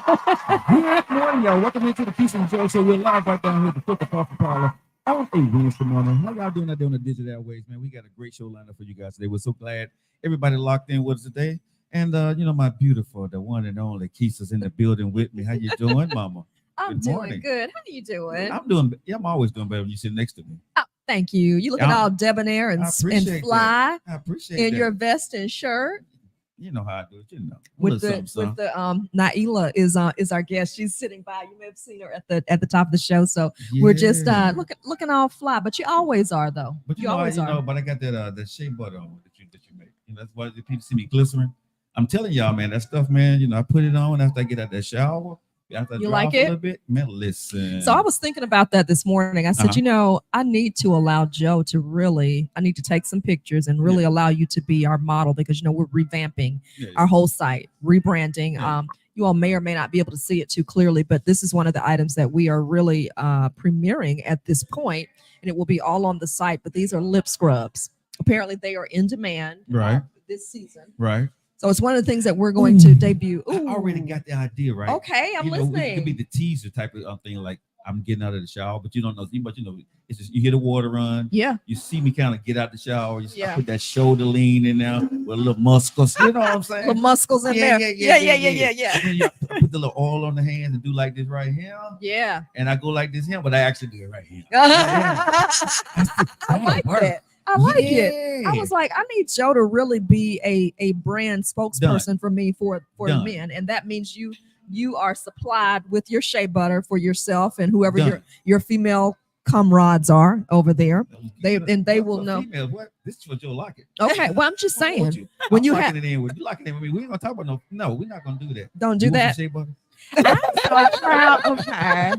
Good morning, y'all. Welcome into the Keisa Joe Show. We're live right down here at the Filter Coffee Parlor on a Wednesday morning. How y'all doing out there on the digital airways, man? We got a great show lined up for you guys today. We're so glad everybody locked in with us today. And my beautiful, the one and only Keisa's in the building with me. How you doing, Mama? I'm Good doing morning. good. How are you doing? I'm always doing better when you sit next to me. Oh, thank you. You looking all debonair and fly I appreciate in that. your vest and shirt. You know how I do it. You know. With the Naila is our guest. She's sitting by. You may have seen her at the top of the show. So we're just looking all fly. But you always are though. But you always are. But I got that shea butter on that you make. That's why the people see me glycerin. I'm telling y'all, man, that stuff, man. I put it on after I get out that shower. After I you dry like off it? A little bit, man. Listen. So I was thinking about that this morning. I said, I need to allow Joe to I need to take some pictures and really allow you to be our model because we're revamping our whole site, rebranding. Yeah. You all may or may not be able to see it too clearly, but this is one of the items that we are really premiering at this point, and it will be all on the site. But these are lip scrubs. Apparently, they are in demand this season. Right. So it's one of the things that we're going to debut. Ooh. I already got the idea, right? Okay, I'm listening. It could be the teaser type of thing, like I'm getting out of the shower, but you don't know. But it's just you hear the water run. Yeah. You see me kind of get out the shower. I put that shoulder lean in there with a little muscles. You know what I'm saying? Little muscles in there. Yeah. And then I put the little oil on the hands and do like this right here. Yeah. And I go like this here, but I actually do it right here. I like that. I like it. I was like, I need Joe to really be a brand spokesperson for me for the men, and that means you are supplied with your shea butter for yourself and whoever your female comrades are over there. They will know. Females, what? This is for Joe Lockett. Okay, well I'm just saying when you have it in with you locking it with me, we ain't gonna talk about no, we're not gonna do that. Don't do that. Shea butter? I'm so proud of her.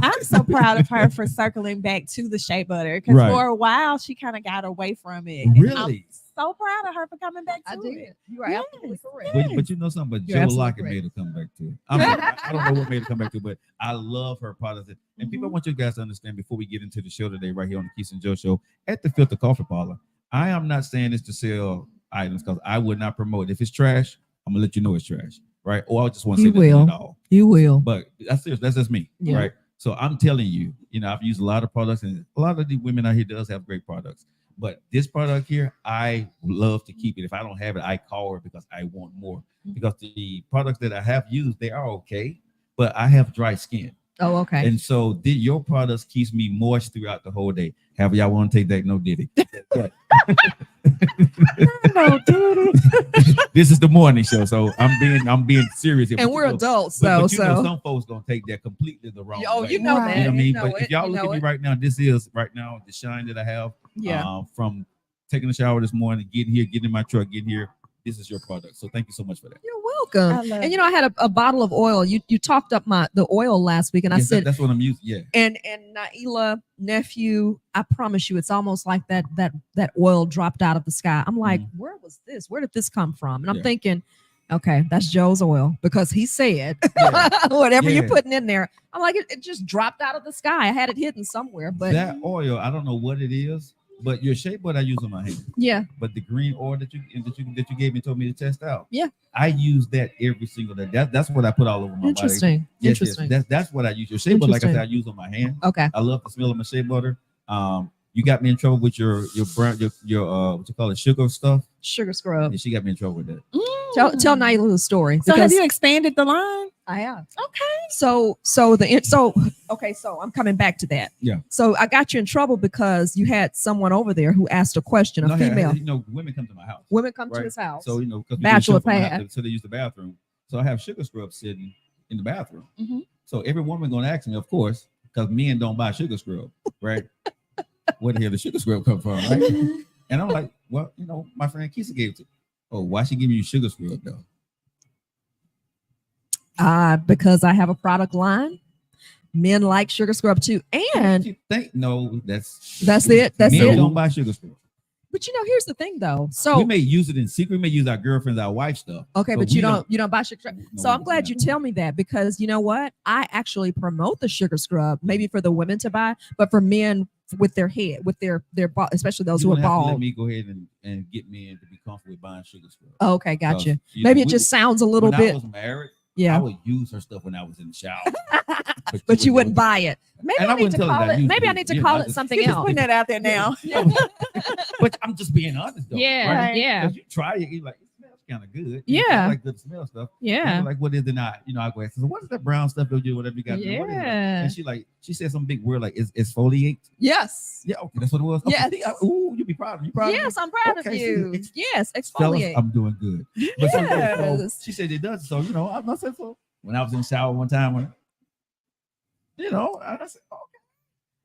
I'm so proud of her for circling back to the shea butter because for a while she kind of got away from it. Really? I'm so proud of her for coming back to it. You are absolutely correct. But you know something, but Joe Lockett made her come back to it. I don't know what made her come back to it, but I love her products. And people, I want you guys to understand before we get into the show today, right here on the Keisa Joe Show at the Filter Coffee Parlor, I am not saying this to sell items because I would not promote it. If it's trash, I'm gonna let you know it's trash. Right? Or I just want to say that at all. You will. But that's serious. That's just me. Yeah. Right. So I'm telling you, I've used a lot of products, and a lot of the women out here does have great products. But this product here, I love to keep it. If I don't have it, I call her because I want more. Because the products that I have used, they are okay, but I have dry skin. Oh, okay. And so your products keeps me moist throughout the whole day. However y'all want to take that, no diddy. No diddy. This is the morning show, so I'm being serious here. And we're adults, but some folks gonna take that completely the wrong way. Oh, you know that. You know what I mean? But if y'all look at me right now, this is right now the shine that I have. From taking a shower this morning, getting in my truck, getting here. This is your product. So thank you so much for that. You're welcome. And I had a bottle of oil. You talked up the oil last week, and I said that's what I'm using. Yeah. And Naila, nephew, I promise you, it's almost like that oil dropped out of the sky. I'm like, where was this? Where did this come from? And I'm thinking, okay, that's Joe's oil because he said whatever you're putting in there. I'm like, it just dropped out of the sky. I had it hidden somewhere, but that oil, I don't know what it is. But your shea butter I use on my hand. Yeah. But the green oil that you gave me and told me to test out. Yeah. I use that every single day. That's what I put all over my body. Interesting. That's what I use. Your shea butter, like I said, I use on my hand. Okay. I love the smell of my shea butter. You got me in trouble with your brown your what you call it, sugar stuff. Sugar scrub. Yeah, she got me in trouble with that. Tell Naila the story. So have you expanded the line? I have. Okay. So I'm coming back to that. Yeah. So I got you in trouble because you had someone over there who asked a question, a female. Women come to my house. Women come to his house. So bachelor pad. So they use the bathroom. So I have sugar scrub sitting in the bathroom. Mm-hmm. So every woman gonna ask me, of course, because men don't buy sugar scrub, right? Where the hell the sugar scrub come from, right? And I'm like, well, my friend Keisa gave it to me. Oh, why she giving you sugar scrub though? Because I have a product line. Men like sugar scrub too. And you think that's it. That's men it. Don't buy sugar scrub. But here's the thing though. So we may use it in secret. We may use our girlfriends, our wife stuff. Okay, but you don't buy sugar scrub. So I'm glad you tell me that because you know what? I actually promote the sugar scrub, maybe for the women to buy, but for men with their head, with their especially those who are bald. Let me go ahead and get men to be comfortable with buying sugar scrub. Okay, gotcha. Maybe it just sounds a little bit. I was married, Yeah. I would use her stuff when I was in the show. But you wouldn't buy it. Maybe And I I need wouldn't to tell her call that I it. used Maybe to. I need to Yeah, call I it just- something You're just else. putting that out there now. But I'm just being honest though. Yeah, right? yeah, Because you try it, you're like, it smells kind of good. You know, Yeah. I like good smell stuff. And yeah, you're like, what is it not? You know, I go ask her, so what is that brown stuff you do, whatever you got? What is it? yeah. And she said some big word like exfoliate. Yes. Yeah, okay, that's what it was. Okay, Yes. see, ooh, you be proud of me. You proud of Yes, me? I'm proud Okay, of see, you. it's- Yes, Fellas, exfoliate. I'm doing good. But so, Yes. she said it does. So, you know, I said so. When I was in the shower one time, when, you know, I said, okay.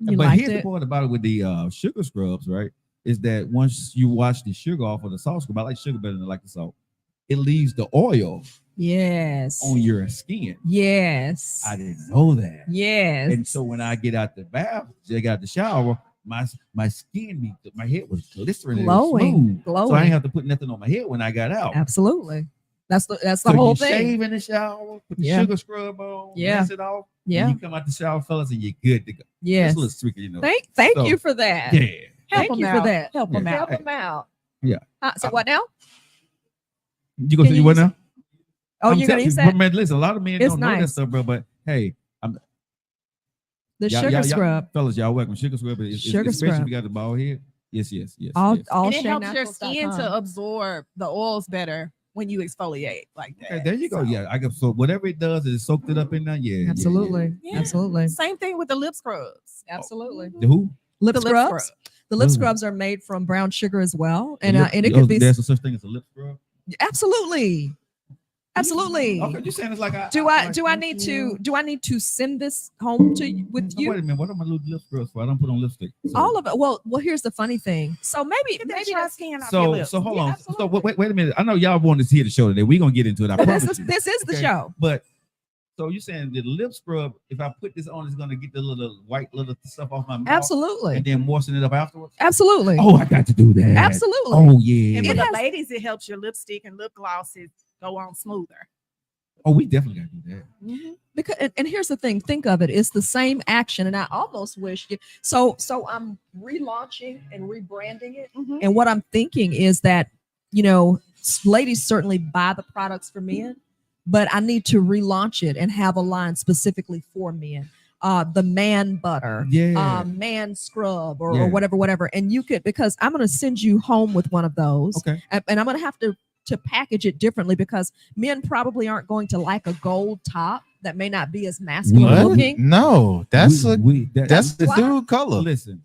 You But liked here's the it? part about it with the sugar scrubs, right? Is that once you wash the sugar off of the salt scrub, I like sugar better than I like the salt. It leaves the oil Yes. on your skin. Yes. I didn't know that. Yes. And so when I get out the bath, I got the shower, my skin, my head was glistering, and it was Glowing. smooth. Glowing. So I didn't have to put nothing on my head when I got out. Absolutely. That's the So whole you thing. shave in the shower, put the Yeah. sugar scrub on, Yeah. rinse it off. Yeah. And you come out the shower, fellas, and you're good to go. Yes. It's a little tricky, you know. Thank So, you for that. Yeah. Thank Help you 'em for out. that. Help 'em Yeah. out. Help them out. Yeah. So what now? You gonna Can say you what use- now? Oh, I'm you're gonna telling use you, that? Man, listen, a lot of men It's don't know that nice. stuff, bro. But hey, The y'all- sugar y'all- scrub. fellas, y'all welcome. Sugar scrub, Sugar especially scrub. if you got the bald head. Yes. All yes. all And it helps your ShayNaturals.com. skin to absorb the oils better when you exfoliate like that. Okay, there you go. So, Yeah, I guess so. Whatever it does, is soaked it up in there. Yeah, Absolutely. Yeah. Absolutely. Same thing with the lip scrubs. Absolutely. The who? Lip The lip scrubs. scrub. The lip Ooh. scrubs are made from brown sugar as well, and The lip- and it oh, could be There's a such thing as a lip scrub. absolutely. Okay, you saying it's like Do I need to send this home to you with Wait a you? minute. What am I lip scrubs for? I don't put on lipstick. So, All of it. Well, here's the funny thing. So maybe Get that maybe dry that's, skin off your lips. So hold Yeah, on. absolutely. So wait a minute. I know y'all wanted to hear the show today. We're gonna get into it. I promise you. this is the Okay. show. But so you're saying the lip scrub, if I put this on, it's gonna get the little white little stuff off my mouth Absolutely. and then moisten it up afterwards? Absolutely. Oh, I got to do that. Absolutely. Oh yeah. And for It the has- ladies, it helps your lipstick and lip glosses go on smoother. Oh, we definitely got to do that. Because and here's the thing, think of it, it's the same action, and I almost wish you so I'm relaunching and rebranding it, Mhm. and what I'm thinking is that, you know, ladies certainly buy the products for men, but I need to relaunch it and have a line specifically for men. The man butter, Yeah. man scrub, or Yeah. whatever, and you could, because I'm going to send you home with one of those, Okay. and I'm going to have to package it differently, because men probably aren't going to like a gold top that may not be as masculine What? looking. No, that's the why- dude color. Listen,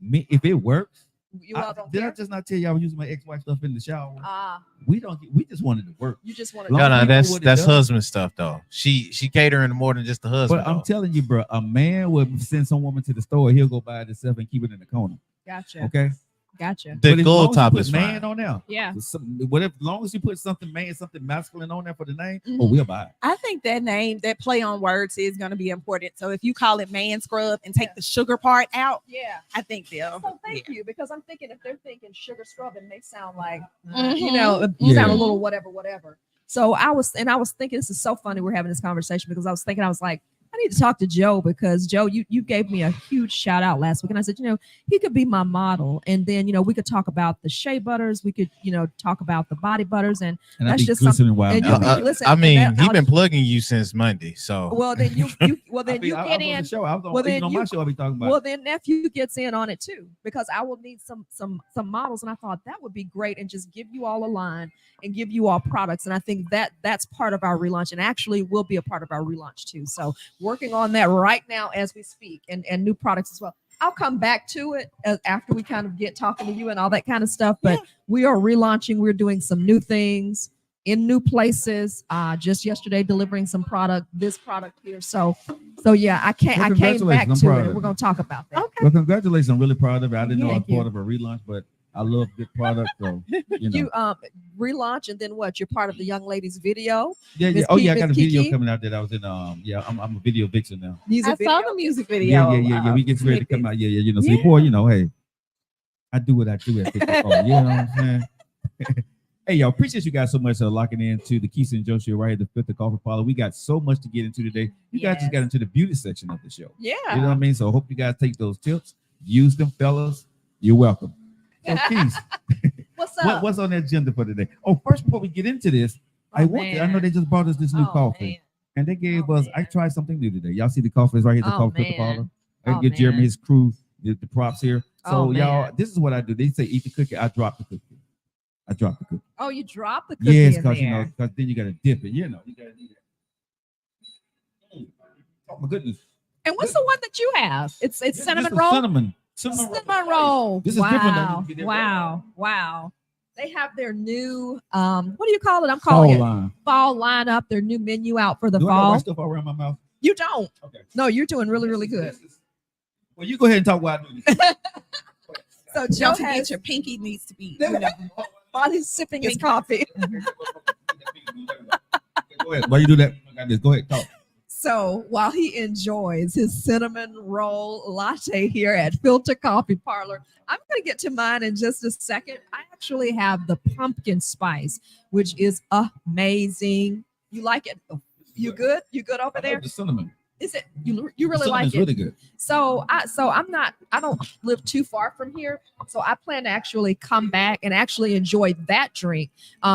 me if it works. You all don't Did I care? just not tell you I was using my ex-wife stuff in the shower? Ah, We just wanted to work. you just want Long to. as No, we know that's what it that's does. husband stuff though. She catering more than just the husband. But I'm though. telling you, bro, a man would send some woman to the store. He'll go buy it himself and keep it in the corner. Gotcha. Okay. Gotcha. The But as long gold as you top put is man fine. on there. Yeah. Whatever, as long as you put something man, something masculine on there for the name, Mhm. oh, we'll buy it. I think that name, that play on words, is going to be important. So if you call it man scrub and take the sugar part out, Yeah. I think they'll. So thank you, because I'm thinking if they're thinking sugar scrub, it may sound like, Mhm. you know, it Yeah. sound a little whatever. So I was thinking, this is so funny we're having this conversation, because I was like, I need to talk to Joe, because Joe, you gave me a huge shout out last week, and I said, you know, he could be my model, and then, you know, we could talk about the shea butters, we could, you know, talk about the body butters, and And That's I be just glistening while and I'm you'll doing be- it. listen, I mean, that- he I'll- been plugging you since Monday. So well then you I get was on the in. show. I was on, well, then even on you- my show. I be talking about. Well, then nephew gets in on it too, because I will need some models, and I thought that would be great, and just give you all a line and give you all products, and I think that's part of our relaunch, and actually will be a part of our relaunch too. So working on that right now as we speak, and new products as well. I'll come back to it after we kind of get talking to you and all that kind of stuff. But we are relaunching. We're doing some new things in new places. Just yesterday delivering some this product here. So yeah, I came back congratulations. I'm to proud it, of and we're you. gonna talk about that. Okay. Well, congratulations. I'm really proud of it. I didn't know I was Thank you. part of a relaunch, but I love good product. So, you know. You relaunch, and then what? You're part of the young ladies video. yeah. Miss Oh, yeah. I Miss got a video Kiki? coming out that I was in. Yeah, I'm a video vixen now. Music I video. saw the music video. Yeah. We get ready to come snippet. out. Yeah. You know, say, Yeah. boy, you know, hey, I do what I do at 54. You know what I'm saying? Hey, y'all, appreciate you guys so much for locking in to the Keisa and Joe show right here, the Fifth Coffee Parlor. We got so much to get into today. You guys just got into the beauty section of the show. Yeah. You know what I mean? So I hope you guys take those tips, use them, fellas. You're welcome. So, Keith, What's up? what's on the agenda for today? Oh, first, before we get into this, I Oh, know man. they just brought us this new Oh, coffee. And they gave Oh, us. man. I tried something new today. Y'all see the coffee is right here. The Oh, coffee filter man. parlor. I Oh, give Jeremy man. his crew the props here. So Oh, y'all, man. this is what I do. They say eat the cookie. I drop the cookie. I drop the cookie. Oh, you dropped the cookie Yes, in because there. because then you gotta dip it. You gotta do that. Oh my goodness. And what's the one that you have? It's This cinnamon is roll. Cinnamon Roll. This is different than Wow. you did Wow. They have their new what do you call it? I'm fall calling it line. fall lineup. Their new menu out for the Do I got fall. white stuff all around my mouth? You don't. Okay. No, you're doing really good. Well, you go ahead and talk while I do this. So Joe Don't forget has your pinky needs to be. while he's sipping his coffee. Go ahead. While you do that, I got this. Go ahead, talk. So while he enjoys his cinnamon roll latte here at Filter Coffee Parlor, I'm going to get to mine in just a second. I actually have the pumpkin spice, which is amazing. You like it? You good? You good over I there? love the cinnamon. Is it? You really The like cinnamon's it? really good. So I don't live too far from here. So I plan to actually come back and actually enjoy that drink.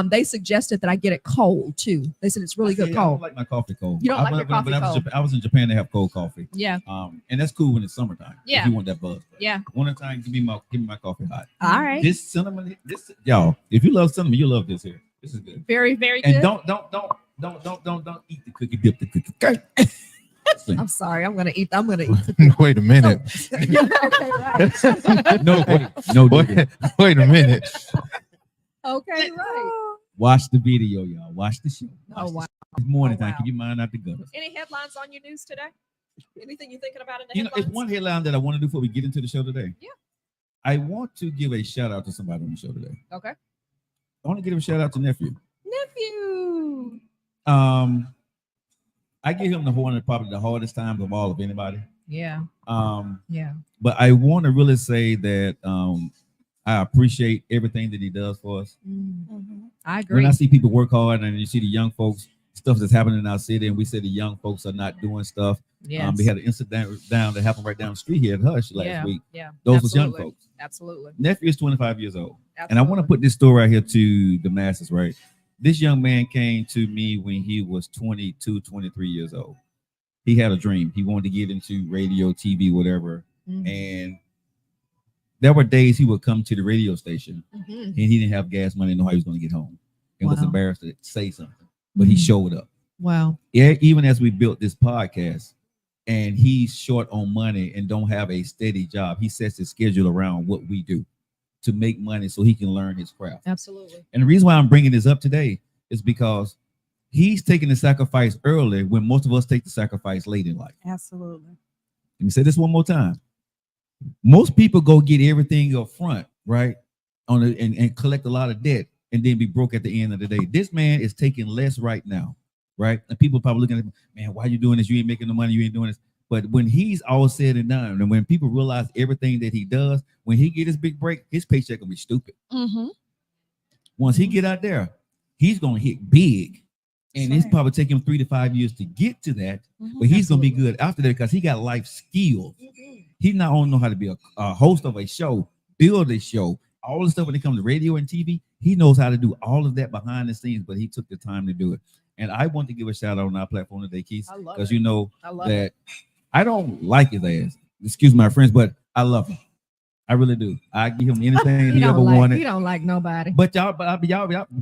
They suggested that I get it cold too. They said it's really good I cold. don't like my coffee cold. You don't like your coffee when cold? I was in Japan, they have cold coffee. Yeah. And that's cool when it's summertime. Yeah. If you want that buzz. Yeah. Winter time, give me my coffee hot. All right. This cinnamon, y'all. If you love cinnamon, you love this here. This is good. Very, very And good. don't eat the cookie, dip the cookie. Okay. I'm sorry. I'm gonna eat. Wait a minute. Okay, right. No, Wait, wait a minute. Okay, right. Watch the video, y'all. Watch the show. Oh wow. It's morning Oh, time. wow. Keep your mind out the gutter. Any headlines on your news today? Anything you're thinking about in the You know, headlines? it's one headline that I want to do before we get into the show today. Yeah. I want to give a shout out to somebody on the show today. Okay. I want to give a shout out to nephew. Nephew. I give him probably the hardest times of all of anybody. Yeah. Yeah. But I want to really say that I appreciate everything that he does for us. I agree. When I see people work hard and you see the young folks, stuff that's happening in our city, and we say the young folks are not doing stuff. Yes. We had an incident down that happened right down the street here at Hush last week. Yeah. Those was young Absolutely. folks. Absolutely. Nephew is 25 years old. Absolutely. And I want to put this story right here to the masses, right? This young man came to me when he was 22, 23 years old. He had a dream. He wanted to get into radio, TV, whatever. Mhm. And there were days he would come to the radio station Mhm. and he didn't have gas money, know how he was going to get home. And was Wow. embarrassed to say something. But he Mhm. showed up. Wow. Yeah, even as we built this podcast, and he's short on money and don't have a steady job, he sets his schedule around what we do to make money so he can learn his craft. Absolutely. And the reason why I'm bringing this up today is because he's taking the sacrifice early when most of us take the sacrifice late in life. Absolutely. Let me say this one more time. Most people go get everything up front, right? And collect a lot of debt and then be broke at the end of the day. This man is taking less right now, right? And people probably looking at him, man, why are you doing this? You ain't making the money, you ain't doing this. But when he's all said and done, and when people realize everything that he does, when he get his big break, his paycheck will be stupid. Mm-hmm. Once he get out there, he's gonna hit big. And That's it's right. probably take him 3 to 5 years to get to that, but he's gonna be good after that because he got life skills. He not only know how to be a host of a show, build a show, all the stuff when it comes to radio and TV. He knows how to do all of that behind the scenes, but he took the time to do it. And I want to give a shout out on our platform today, Keith, I love because it. you know I love that it. I don't like his ass. Excuse my friends, but I love him. I really do. I give him anything he ever wanted. You don't like nobody. But y'all,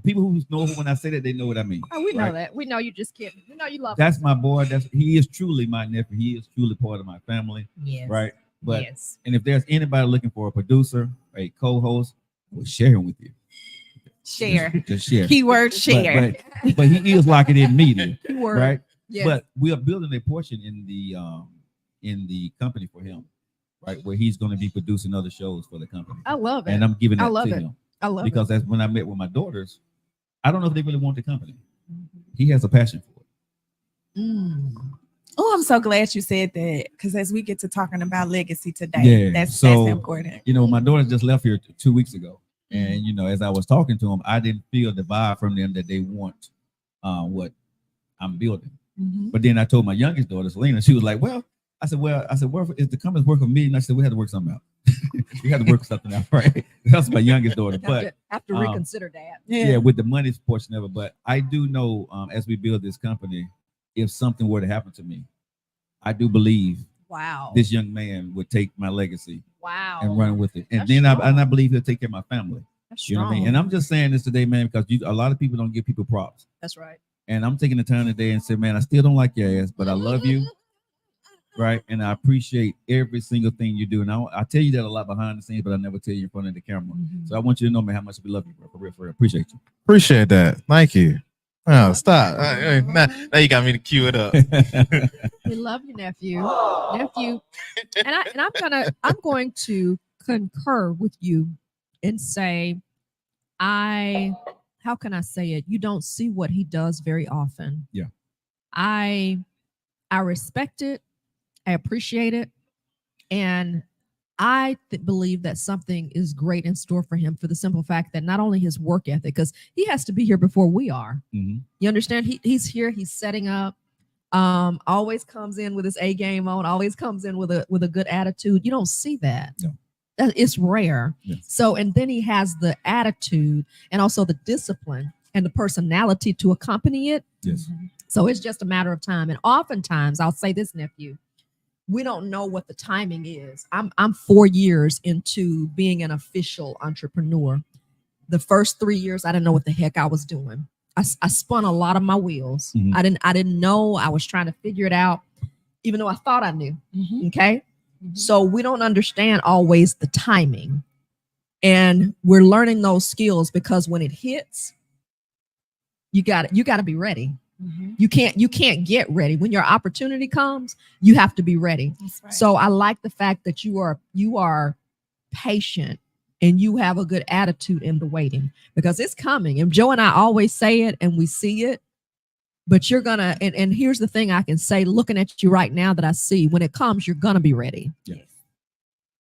people who know when I say that, they know what I mean. Oh, we know right? that. We know you just kidding. We know you love That's my boy. He is truly my nephew. He is truly part of my family, yes. right? But yes. and if there's anybody looking for a producer, a co-host, we'll share him with you. Share. Just share. Keyword share. But he is locking in media, Keyword. right? Yes. But we are building a portion in the company for him, right? Where he's going to be producing other shows for the company. I love it. And I'm giving I that love to it. him I love because that's when I met with my daughters. I don't know if they really want the company. He has a passion for it. it. Mm. Oh, I'm so glad you said that because as we get to talking about legacy today, Yeah, that's so- important. You know, my daughters just left here 2 weeks ago. And, you know, as I was talking to them, I didn't feel the vibe from them that they want what I'm building. Mhm. But then I told my youngest daughter, Selena, she was like, well, I said, well, is the company's worth $1 million? I said, we had to work something out. We had to work something out, right? That's my youngest daughter. But Have to reconsider that. yeah, with the money portion of it. But I do know as we build this company, if something were to happen to me, I do believe Wow. this young man would take my legacy Wow. and run with it. And That's then I strong. believe he'll take care of my family. That's You know what I mean? strong. And I'm just saying this today, man, because a lot of people don't give people props. That's right. And I'm taking the time today and say, man, I still don't like your ass, but I love you. Right. And I appreciate every single thing you do. And I tell you that a lot behind the scenes, but I never tell you in front of the camera. Mhm. So I want you to know, man, how much we love you, bro. For real, for real. Appreciate you. Appreciate that. Thank you. Oh, stop. Now you got me to cue it up. We love you, nephew. Nephew. And I'm going to concur with you and say, how can I say it? You don't see what he does very often. Yeah. I respect it. I appreciate it. And I believe that something is great in store for him for the simple fact that not only his work ethic, because he has to be here before we are. Mm-hmm. You understand? He's here. He's setting up. Always comes in with his A game on. Always comes in with a good attitude. You don't see that. No. It's rare. Yes. So, and then he has the attitude and also the discipline and the personality to accompany it. Yes. So it's just a matter of time. And oftentimes, I'll say this, nephew, we don't know what the timing is. I'm 4 years into being an official entrepreneur. The first 3 years, I didn't know what the heck I was doing. I spun a lot of my wheels. Mhm. I didn't know. I was trying to figure it out, even though I thought I knew. Mhm. Okay. Mhm. So we don't understand always the timing. And we're learning those skills because when it hits, you got to be ready. Mhm. You can't get ready. When your opportunity comes, you have to be ready. That's right. So I like the fact that you are patient and you have a good attitude in the waiting because it's coming. And Joe and I always say it and we see it, but you're gonna, and here's the thing I can say, looking at you right now that I see, when it comes, you're gonna be ready. Yes.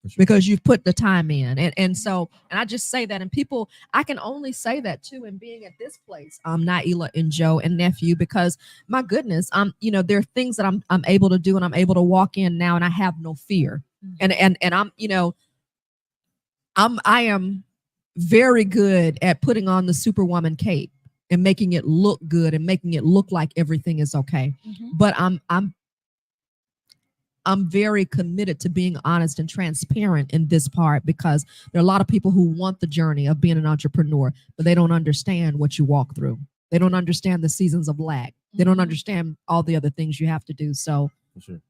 For sure. Because you've put the time in. And so, and I just say that, and people, I can only say that too, in being at this place, Naila and Joe and nephew, because my goodness, there are things that I'm able to do and I'm able to walk in now and I have no fear. Mhm. And I am very good at putting on the Superwoman cape and making it look good and making it look like everything is okay. Mhm. But I'm very committed to being honest and transparent in this part because there are a lot of people who want the journey of being an entrepreneur, but they don't understand what you walk through. They don't understand the seasons of lack. They don't Mhm. understand all the other things you have to do. So For sure.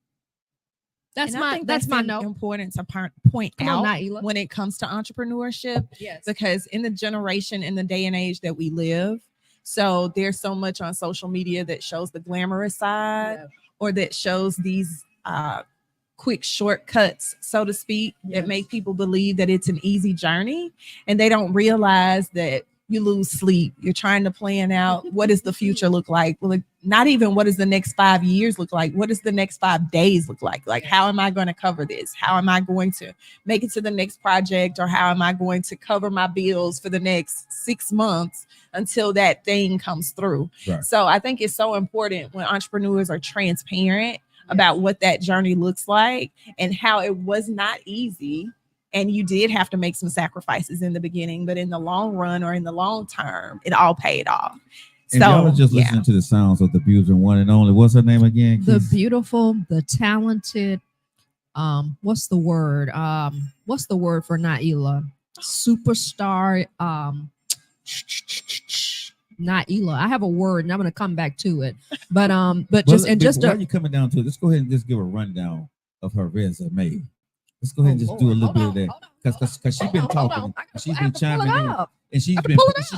that's And I think my note. important to point Come on, out Naila. when it comes to entrepreneurship, Yes. because in the generation, in the day and age that we live, so there's so much on social media that shows the glamorous side Yeah. or that shows these quick shortcuts, so to speak, Yes. that make people believe that it's an easy journey, and they don't realize that you lose sleep. You're trying to plan out what does the future look like. Well, not even what does the next 5 years look like. What does the next 5 days look like? Like, how am I going to cover this? How am I going to make it to the next project? Or how am I going to cover my bills for the next 6 months until that thing comes through? Right. So I think it's so important when entrepreneurs are transparent about what that journey looks like and how it was not easy. And you did have to make some sacrifices in the beginning, but in the long run or in the long term, it all paid off. And y'all was just listening to the sounds of the beautiful one and only. What's her name again? The Keith? beautiful, the talented, what's the word? What's the word for Naila? Superstar, Naila. I have a word and I'm gonna come back to it. But while you're coming down to it, let's go ahead and just give a rundown of her resume. Let's go ahead and just do a little bit of that. Because she's been talking, she's been chiming in, and she's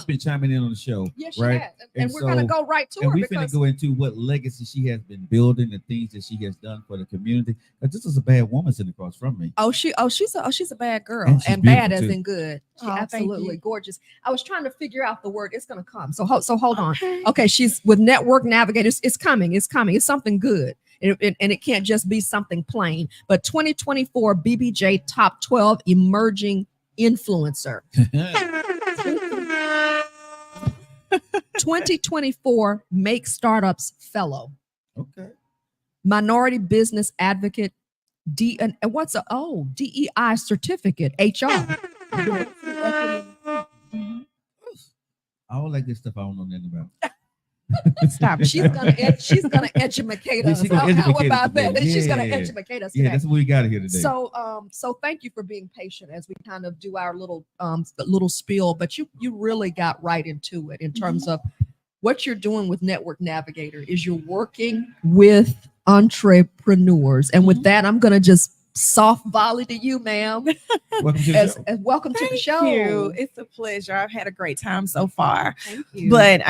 been chiming in on the show. Yes, she right? has. And we're gonna go right to and her we're gonna go into what legacy she has been building, the things that she has done for the community. Because this is a bad woman sitting across from me. She's a bad girl, And she's and bad beautiful, as too. in good. She Oh, thank absolutely you. gorgeous. I was trying to figure out the word. It's gonna come. So hold on. Okay, she's with Network Navigators. It's coming. It's something good. And it can't just be something plain. But 2024 BBJ Top 12 Emerging Influencer. 2024 Make Startups Fellow. Okay. Minority Business Advocate. DEI certificate. HR. All that good stuff I don't know nothing about. Stop it. She's gonna educate Yeah, us. she gonna How educate us about that? today. She's gonna Yeah. educate us Yeah, today. that's what we got here today. So thank you for being patient as we kind of do our little spiel, but you really got right into it in terms of what you're doing with Network Navigator is you're working with entrepreneurs. And with that, I'm gonna just soft volley to you, ma'am. Welcome to the As show. welcome to the Thank show. you. It's a pleasure. I've had a great time so far. Thank you. But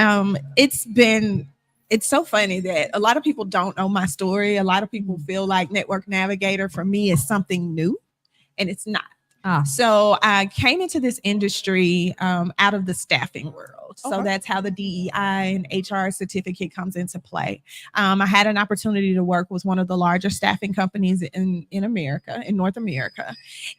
it's so funny that a lot of people don't know my story. A lot of people feel like Network Navigator for me is something new, and it's not. So I came into this industry out of the staffing world. So Okay. that's how the DEI and HR certificate comes into play. I had an opportunity to work with one of the larger staffing companies in America, in North America.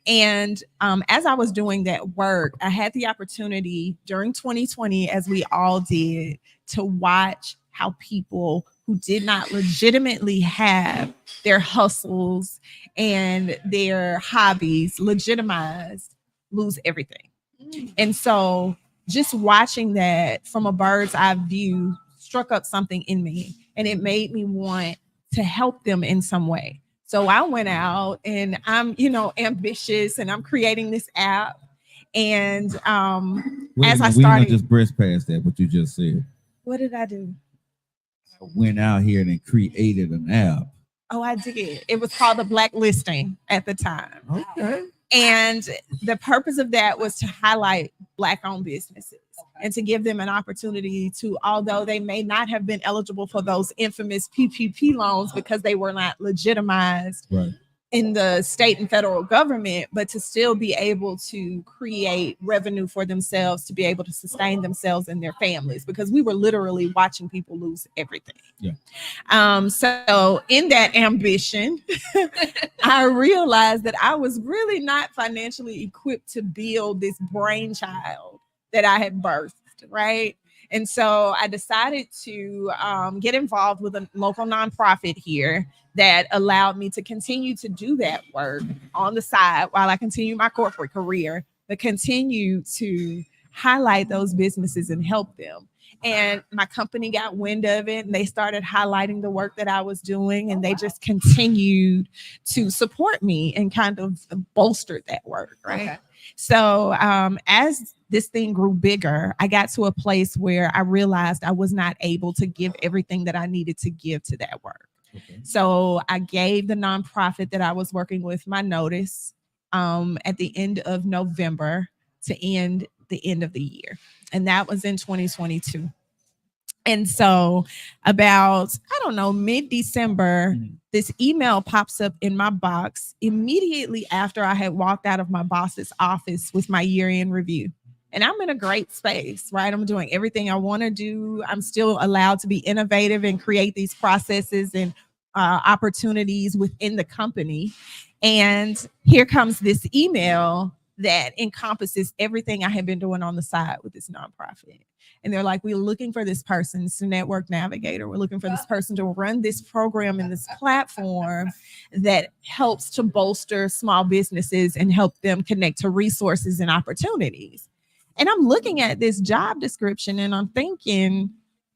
And as I was doing that work, I had the opportunity during 2020, as we all did, to watch how people who did not legitimately have their hustles and their hobbies legitimized lose everything. And so just watching that from a bird's eye view struck up something in me, and it made me want to help them in some way. So I went out and I'm, ambitious, and I'm creating this app. And Wait a as I minute, we started, gonna just breast past that what you just said. what did I do? I went out here and created an app. Oh, I did. It was called the Blacklisting at the time. Okay. And the purpose of that was to highlight Black-owned businesses and to give them an opportunity to, although they may not have been eligible for those infamous PPP loans because they were not legitimized Right. in the state and federal government, but to still be able to create revenue for themselves, to be able to sustain themselves and their families, because we were literally watching people lose everything. Yeah. So in that ambition, I realized that I was really not financially equipped to build this brainchild that I had birthed, right? And so I decided to get involved with a local nonprofit here that allowed me to continue to do that work on the side while I continue my corporate career, but continue to highlight those businesses and help them. And my company got wind of it, and they started highlighting the work that I was doing, and they just continued to support me and kind of bolstered that work, right? Okay. So as this thing grew bigger, I got to a place where I realized I was not able to give everything that I needed to give to that work. Okay. So I gave the nonprofit that I was working with my notice at the end of November to end the end of the year. And that was in 2022. And so about, I don't know, mid-December, this email pops up in my box immediately after I had walked out of my boss's office with my year-end review. And I'm in a great space, right? I'm doing everything I want to do. I'm still allowed to be innovative and create these processes and opportunities within the company. And here comes this email that encompasses everything I had been doing on the side with this nonprofit. And they're like, we're looking for this person to Network Navigator. We're looking for this person to run this program and this platform that helps to bolster small businesses and help them connect to resources and opportunities. And I'm looking at this job description and I'm thinking,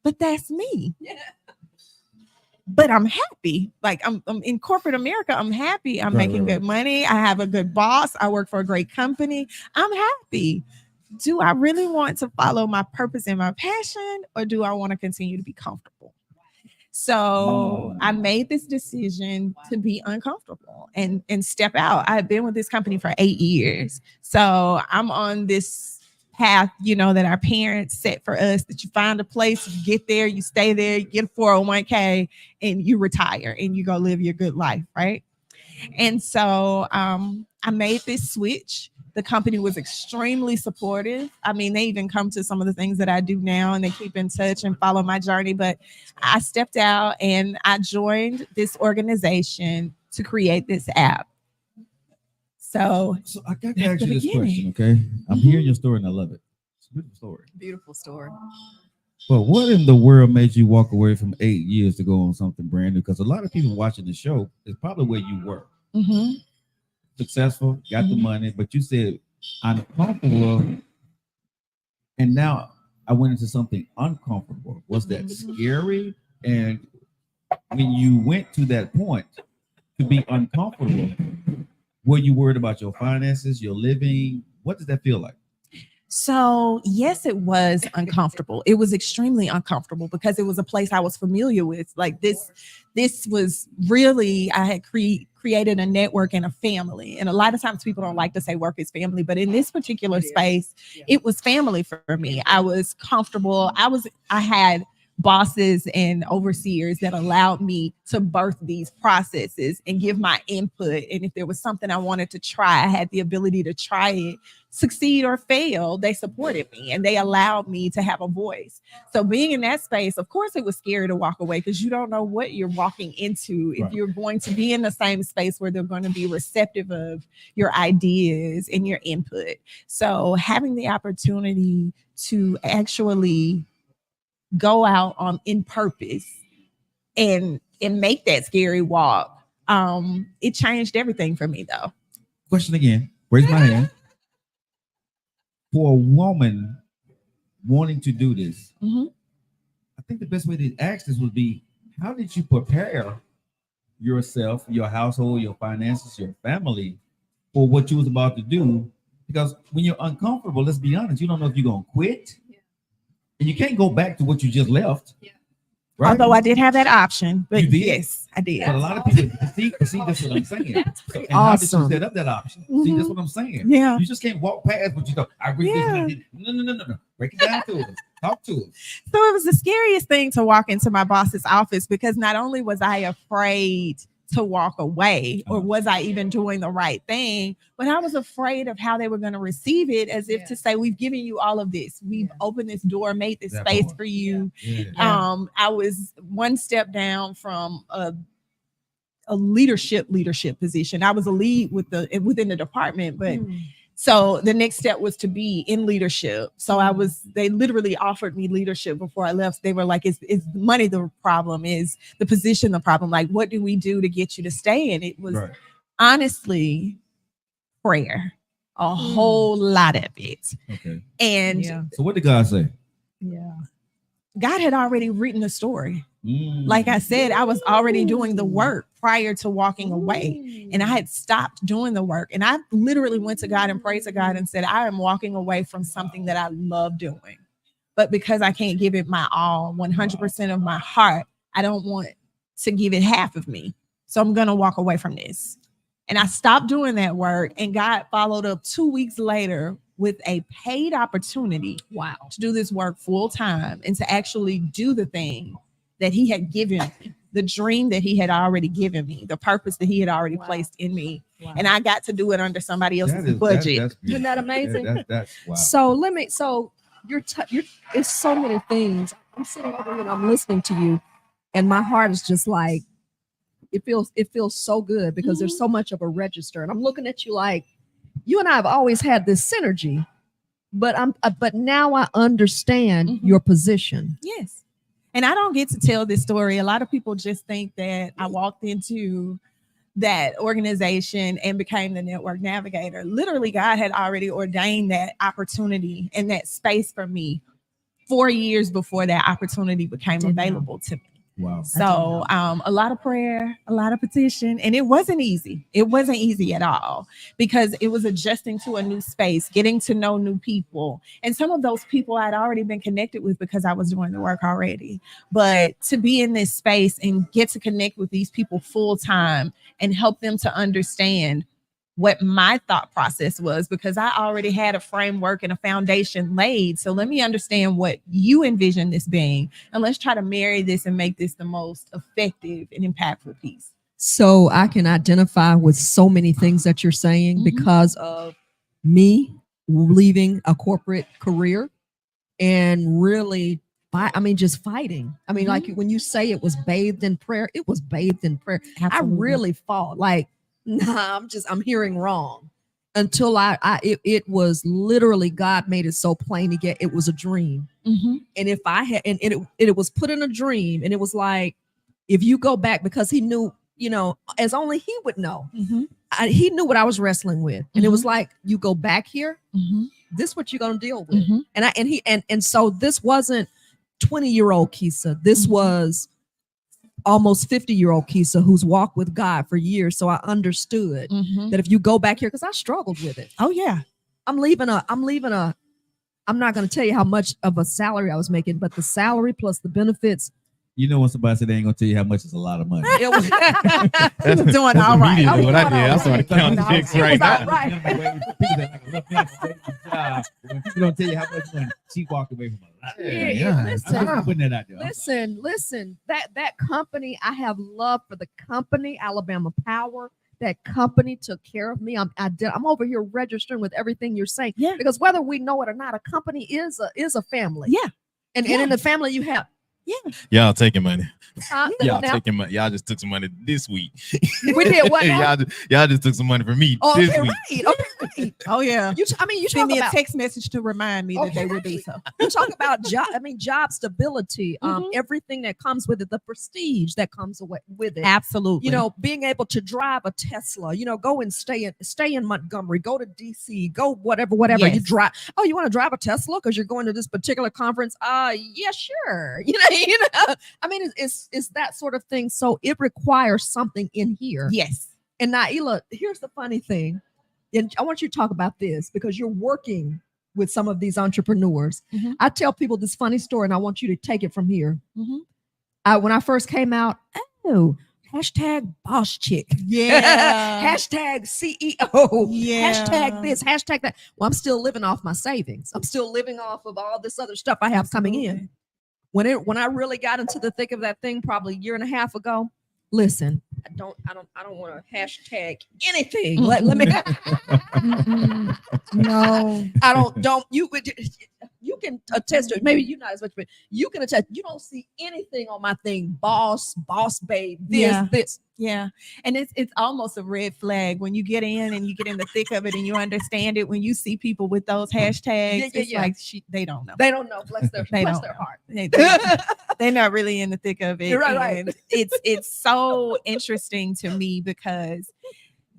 but that's me. Yeah. But I'm happy. Like I'm in corporate America. I'm happy. I'm making good money. I have a good boss. I work for a great company. I'm happy. Do I really want to follow my purpose and my passion, or do I want to continue to be comfortable? So I made this decision to be uncomfortable and step out. I've been with this company for 8 years. So I'm on this path, that our parents set for us, that you find a place, you get there, you stay there, you get a 401k, and you retire and you go live your good life, right? And so I made this switch. The company was extremely supportive. I mean, they even come to some of the things that I do now, and they keep in touch and follow my journey. But I stepped out and I joined this organization to create this app. So I got to ask you this question, okay? I'm hearing your story and I love it. It's a beautiful story. Beautiful story. But what in the world made you walk away from 8 years to go on something brand new? Because a lot of people watching the show is probably where you were. Mm-hmm. Successful, got the money, but you said, I'm comfortable. And now I went into something uncomfortable. Was that scary? And when you went to that point to be uncomfortable, were you worried about your finances, your living? What does that feel like? So, yes, it was uncomfortable. It was extremely uncomfortable because it was a place I was familiar with. Like this was really, I had created a network and a family. And a lot of times people don't like to say work is family, but in this particular space, it was family for me. I was comfortable. I had bosses and overseers that allowed me to birth these processes and give my input. And if there was something I wanted to try, I had the ability to try it, succeed or fail. They supported me and they allowed me to have a voice. So being in that space, of course, it was scary to walk away because you don't know what you're walking into. If you're going to be in the same space where they're going to be receptive of your ideas and your input. So having the opportunity to actually go out on in purpose and make that scary walk. It changed everything for me though. Question again. Raise my hand. For a woman wanting to do this, I think the best way to ask this would be, how did you prepare yourself, your household, your finances, your family for what you was about to do? Because when you're uncomfortable, let's be honest, you don't know if you're gonna quit. And you can't go back to what you just left. Right? Although I did have that option, but You did? yes, I did. But a lot of people see that's what I'm saying. And how did you set up that option? See, that's what I'm saying. Yeah. You just can't walk past what you thought. I agree with this. No. Break it down to us. Talk to us. So it was the scariest thing to walk into my boss's office because not only was I afraid to walk away or was I even doing the right thing, but I was afraid of how they were going to receive it, as if to say, we've given you all of this. We've opened this door, made this space for you. I was one step down from a leadership position. I was a lead within the department, but so the next step was to be in leadership. So they literally offered me leadership before I left. They were like, is money the problem? Is the position the problem? Like, what do we do to get you to stay? And it was honestly prayer, a whole lot of it. Okay. And so what did God say? God had already written the story. Like I said, I was already doing the work prior to walking away, and I had stopped doing the work. And I literally went to God and prayed to God and said, I am walking away from something that I love doing. But because I can't give it my all, 100% of my heart, I don't want to give it half of me. So I'm going to walk away from this. And I stopped doing that work, and God followed up 2 weeks later with a paid opportunity to do this work full time and to actually do the thing that he had given me, the dream that he had already given me, the purpose that he had already placed in me. And I got to do it under somebody else's budget. Isn't that amazing? That's wow. So it's so many things. I'm sitting over here and I'm listening to you, and my heart is just like, it feels so good because there's so much of a register. And I'm looking at you like, you and I have always had this synergy, but now I understand your position. Yes. And I don't get to tell this story. A lot of people just think that I walked into that organization and became the network navigator. Literally, God had already ordained that opportunity and that space for me 4 years before that opportunity became available to me. Wow. So a lot of prayer, a lot of petition, and it wasn't easy. It wasn't easy at all because it was adjusting to a new space, getting to know new people. And some of those people I'd already been connected with because I was doing the work already. But to be in this space and get to connect with these people full time and help them to understand what my thought process was, because I already had a framework and a foundation laid. So let me understand what you envision this being, and let's try to marry this and make this the most effective and impactful piece. So I can identify with so many things that you're saying because of me leaving a corporate career and really just fighting. I mean, like when you say it was bathed in prayer, it was bathed in prayer. Absolutely. I really fought like, I'm hearing wrong until it was literally God made it so plain to get. It was a dream. And if I had, and it was put in a dream, and it was like, if you go back, because he knew, as only he would know, he knew what I was wrestling with. And it was like, you go back here this what you're gonna deal with. Mhm. And so this wasn't 20-year-old Keisa. This Mhm. was almost 50-year-old Keisa who's walked with God for years. So I understood Mhm. that if you go back here, because I struggled with it. Oh yeah. I'm not going to tell you how much of a salary I was making, but the salary plus the benefits. You know, when somebody said they ain't gonna tell you how much is a lot of money. It was, He was doing all right. immediately what I did. I I started counting all chicks right. right It was now. all right. When people don't tell you how much money, she walked away from a lot. Yeah, listen. I'm just putting that out there. Listen. That company, I have love for the company, Alabama Power. That company took care of me. I'm over here registering with everything you're saying. Yeah. Because whether we know it or not, a company is a family. Yeah. And Yeah. in the family you have. Y'all taking money. Y'all Now, taking money. Y'all just took some money this week. we did what now? y'all just took some money from me Oh, this okay, week. right. Okay, right. Oh yeah. You Send talk me about a text message to remind me that they would be so. you talk about job stability, Mhm. everything that comes with it, the prestige that comes with it. Absolutely. You know, being able to drive a Tesla, go and stay in Montgomery, go to DC, go whatever. Yes. You drive. Oh, you want to drive a Tesla because you're going to this particular conference? Yeah, sure. I mean, it's that sort of thing. So it requires something in here. Yes. And Naila, here's the funny thing. And I want you to talk about this because you're working with some of these entrepreneurs. Mhm. I tell people this funny story and I want you to take it from here. Mhm. When I first came out, hashtag boss chick. Yeah. Hashtag CEO. Yeah. Hashtag this, hashtag that. Well, I'm still living off my savings. I'm still living off of all this other stuff I have coming in. When I really got into the thick of that thing, probably a year and a half ago, listen, I don't want to hashtag anything. Let me. No. I don't. You can attest to it. Maybe you're not as much, but you can attest. You don't see anything on my thing. Boss babe. This. Yeah. And it's almost a red flag when you get in and you get in the thick of it and you understand it. When you see people with those hashtags, it's like they don't know. They don't know. Bless their They bless don't their know. heart. They're not really in the thick of it. You're right. And it's so interesting to me because,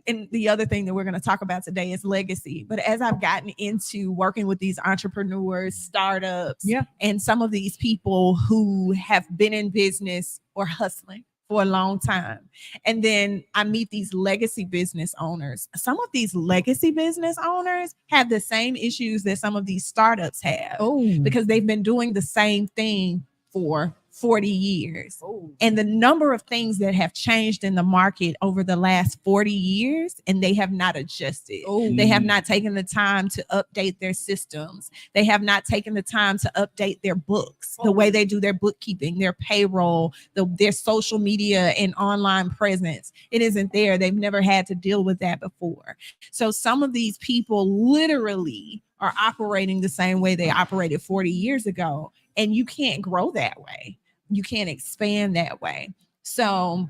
and the other thing that we're going to talk about today is legacy. But as I've gotten into working with these entrepreneurs, startups, and some of these people who have been in business or hustling for a long time, and then I meet these legacy business owners. Some of these legacy business owners have the same issues that some of these startups have because they've been doing the same thing for 40 years. And the number of things that have changed in the market over the last 40 years, and they have not adjusted. They have not taken the time to update their systems. They have not taken the time to update their books, the way they do their bookkeeping, their payroll, their social media and online presence. It isn't there. They've never had to deal with that before. So some of these people literally are operating the same way they operated 40 years ago. And you can't grow that way. You can't expand that way. So,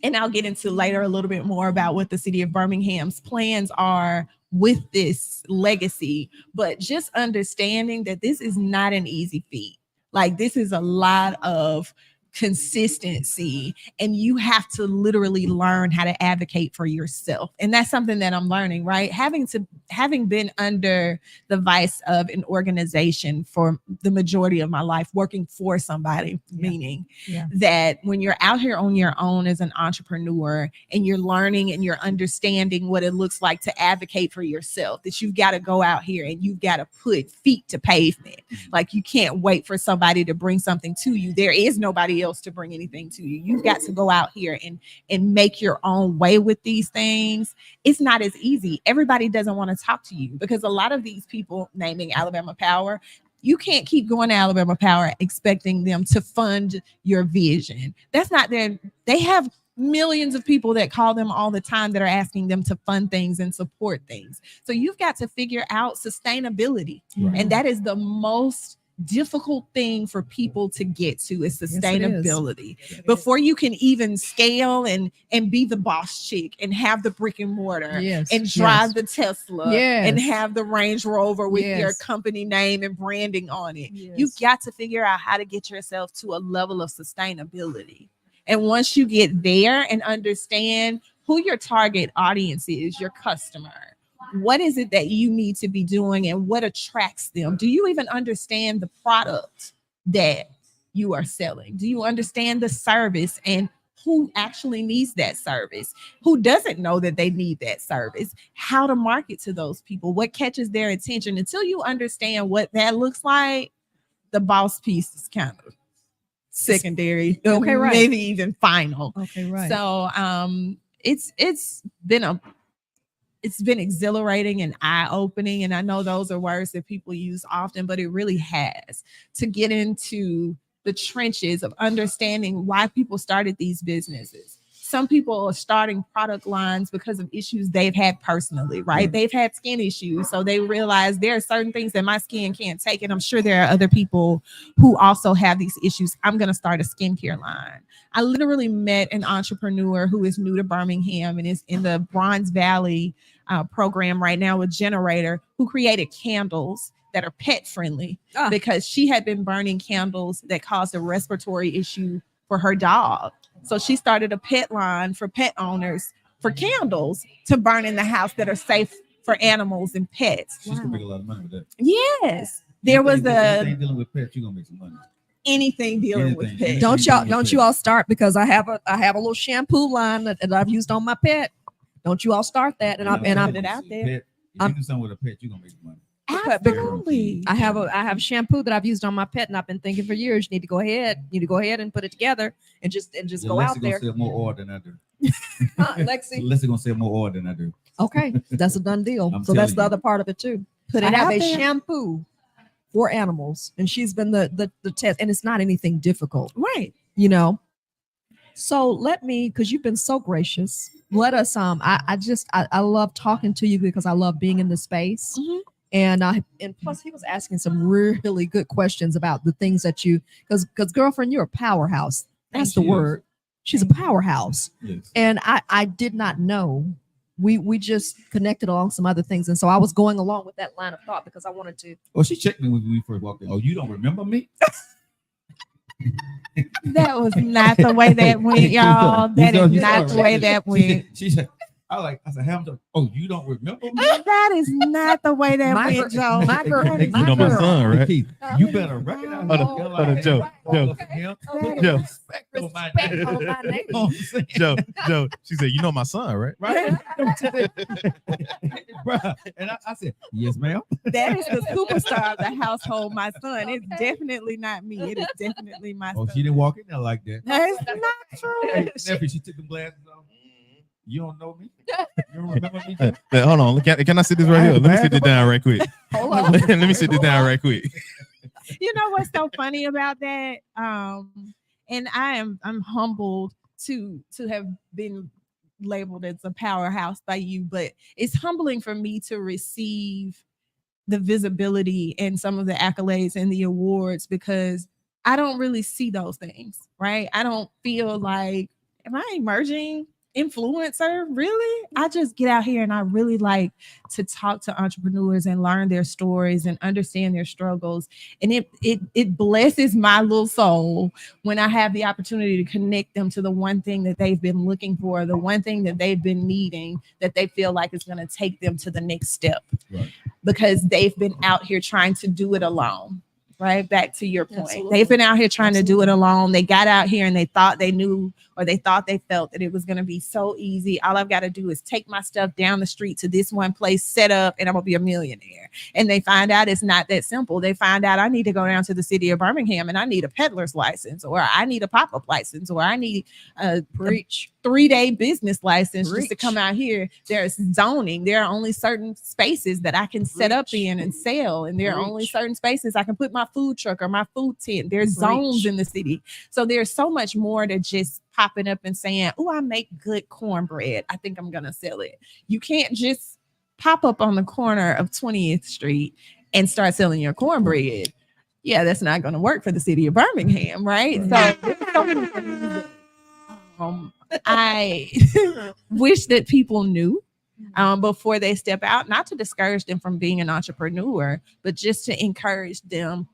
and I'll get into later a little bit more about what the city of Birmingham's plans are with this legacy, but just understanding that this is not an easy feat. Like, this is a lot of consistency, and you have to literally learn how to advocate for yourself. And that's something that I'm learning, right? Having been under the vice of an organization for the majority of my life, working for somebody, meaning that when you're out here on your own as an entrepreneur and you're learning and you're understanding what it looks like to advocate for yourself, that you've got to go out here and you've got to put feet to pavement. Like, you can't wait for somebody to bring something to you. There is nobody else to bring anything to you. You've got to go out here and make your own way with these things. It's not as easy. Everybody doesn't want to talk to you because a lot of these people, naming Alabama Power, you can't keep going to Alabama Power expecting them to fund your vision. That's not their, they have millions of people that call them all the time that are asking them to fund things and support things. So you've got to figure out sustainability. Right. And that is the most difficult thing for people to get to, is sustainability. Before you can even scale and be the boss chick and have the brick and mortar and drive the Tesla and have the Range Rover with your company name and branding on it. You've got to figure out how to get yourself to a level of sustainability. And once you get there and understand who your target audience is, your customer, what is it that you need to be doing and what attracts them? Do you even understand the product that you are selling? Do you understand the service and who actually needs that service? Who doesn't know that they need that service? How to market to those people? What catches their attention? Until you understand what that looks like, the boss piece is kind of secondary. Okay, right. Maybe even final. Okay, right. So it's been exhilarating and eye-opening. And I know those are words that people use often, but it really has, to get into the trenches of understanding why people started these businesses. Some people are starting product lines because of issues they've had personally, right? They've had skin issues. So they realize there are certain things that my skin can't take. And I'm sure there are other people who also have these issues. I'm going to start a skincare line. I literally met an entrepreneur who is new to Birmingham and is in the Bronze Valley program right now with Generator, who created candles that are pet friendly because she had been burning candles that caused a respiratory issue for her dog. So she started a pet line for pet owners for candles to burn in the house that are safe for animals and pets. She's gonna make a lot of money with that. Yes. There was anything dealing with pets, you're gonna make some money. Anything dealing with pets. Don't you all start, because I have a little shampoo line that I've used on my pet. Don't you all start that, and I'm put it out there. If you do something with a pet, you're gonna make money. Absolutely. I have shampoo that I've used on my pet, and I've been thinking for years, you need to go ahead and put it together and just go out there. Gonna sell more oil than I do. Lexi. Lexi gonna sell more oil than I do. Okay, that's a done deal. So that's the other part of it too. Put it I have out a there. shampoo for animals, and she's been the test, and it's not anything difficult, Right. you know. So let me, because you've been so gracious, let us I love talking to you because I love being in the space. Mhm. And plus he was asking some really good questions about the things that you, because girlfriend, you're a powerhouse. That's the word. She's a powerhouse. Yes. And I did not know. We just connected along some other things, and so I was going along with that line of thought because I wanted to. Oh, she checked me when we first walked in. Oh, you don't remember me? That was not the way that went, y'all. That is not the way that went. She said, I said, Hamilton, oh, you don't remember me? That is not the way that My went, Joe. my girl- Hey, my You know my girl. son, right? Keith, you better recognize Hold on, Joe. Put Joe. respect on my Respect name. on my name. You know what I'm saying? Joe, she said, you know my son, right? Right? Bruh. And I said, yes, ma'am. That is the superstar of the household, my son. It's definitely not me. It is definitely my Oh, son. she didn't walk in there like that. That's not true. Hey, nephew, she took them glasses off. You don't know me? You don't remember me? Hey, hold on. Can I sit this right here? Let me sit this down right quick. Hold on. Let me sit this down right quick. You know what's so funny about that? And I'm humbled to have been labeled as a powerhouse by you, but it's humbling for me to receive the visibility and some of the accolades and the awards, because I don't really see those things, right? I don't feel like, am I emerging influencer? Really? I just get out here and I really like to talk to entrepreneurs and learn their stories and understand their struggles. And it blesses my little soul when I have the opportunity to connect them to the one thing that they've been looking for, the one thing that they've been needing, that they feel like is going to take them to the next step. Right. Because they've been out here trying to do it alone. Right back to your point. Absolutely. They've been out here trying to do it alone. They got out here and they thought they knew, or they thought they felt that it was going to be so easy. All I've got to do is take my stuff down the street to this one place, set up, and I'm going to be a millionaire. And they find out it's not that simple. They find out I need to go down to the city of Birmingham and I need a peddler's license, or I need a pop-up license, or I need a 3-day business license just to come out here. There's zoning. There are only certain spaces that I can set up in and sell. And there are only certain spaces I can put my food truck or my food tent. There's zones in the city. So there's so much more to just popping up and saying, oh, I make good cornbread. I think I'm going to sell it. You can't just pop up on the corner of 20th Street and start selling your cornbread. Yeah, that's not going to work for the city of Birmingham, right? So there's so many things that, I wish that people knew before they step out, not to discourage them from being an entrepreneur, but just to encourage them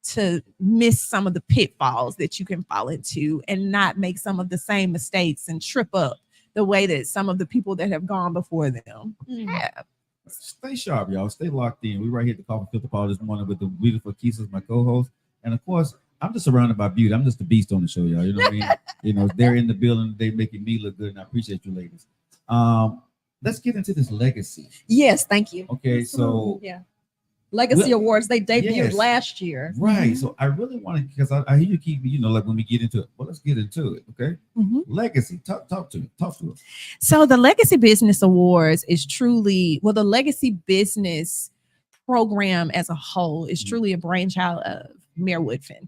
to miss some of the pitfalls that you can fall into and not make some of the same mistakes and trip up the way that some of the people that have gone before them have. Stay sharp, y'all. Stay locked in. We right here at the Coffee Filter Parlor this morning with the beautiful Keisa, my co-host, and of course, I'm just surrounded by beauty. I'm just the beast on the show, y'all. You know what I mean? They're in the building. They making me look good, and I appreciate you, ladies. Let's get into this legacy. Yes, thank you. Okay, so yeah. Legacy Awards, they debuted yes. last year. Right. So I really want to, because I hear you keep, like when we get into it. Well, let's get into it. Okay. Legacy. Talk to me. Talk to us. So the Legacy Business Awards is truly, well, the Legacy Business program as a whole is truly a brainchild of Mayor Woodfin.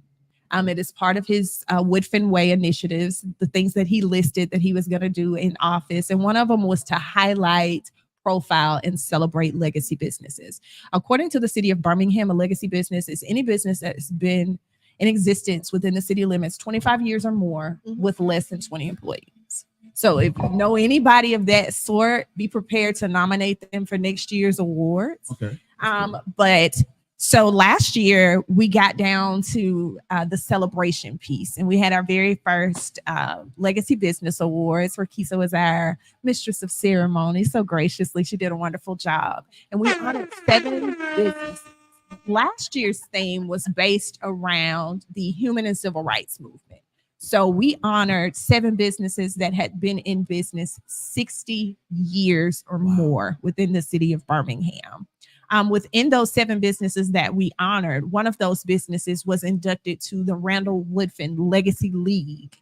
It is part of his Woodfin Way initiatives, the things that he listed that he was going to do in office. And one of them was to highlight, profile, and celebrate legacy businesses. According to the city of Birmingham, a legacy business is any business that has been in existence within the city limits 25 years or more with less than 20 employees. So if you know anybody of that sort, be prepared to nominate them for next year's awards. Okay. But so last year we got down to the celebration piece, and we had our very first Legacy Business Awards, where Keisa was our mistress of ceremony. So graciously, she did a wonderful job, and we honored 7 businesses. Last year's theme was based around the human and civil rights movement. So we honored 7 businesses that had been in business 60 years or more within the city of Birmingham. Within those 7 businesses that we honored, one of those businesses was inducted to the Randall Woodfin Legacy League.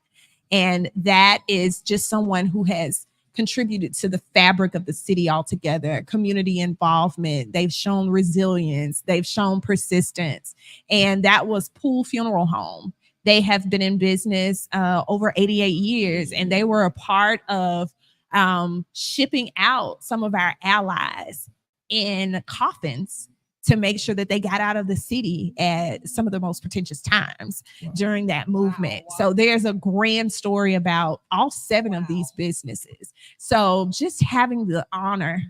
And that is just someone who has contributed to the fabric of the city altogether, community involvement. They've shown resilience. They've shown persistence. And that was Pool Funeral Home. They have been in business over 88 years, and they were a part of shipping out some of our allies in coffins to make sure that they got out of the city at some of the most pretentious times during that movement. So there's a grand story about all 7 of these businesses. So just having the honor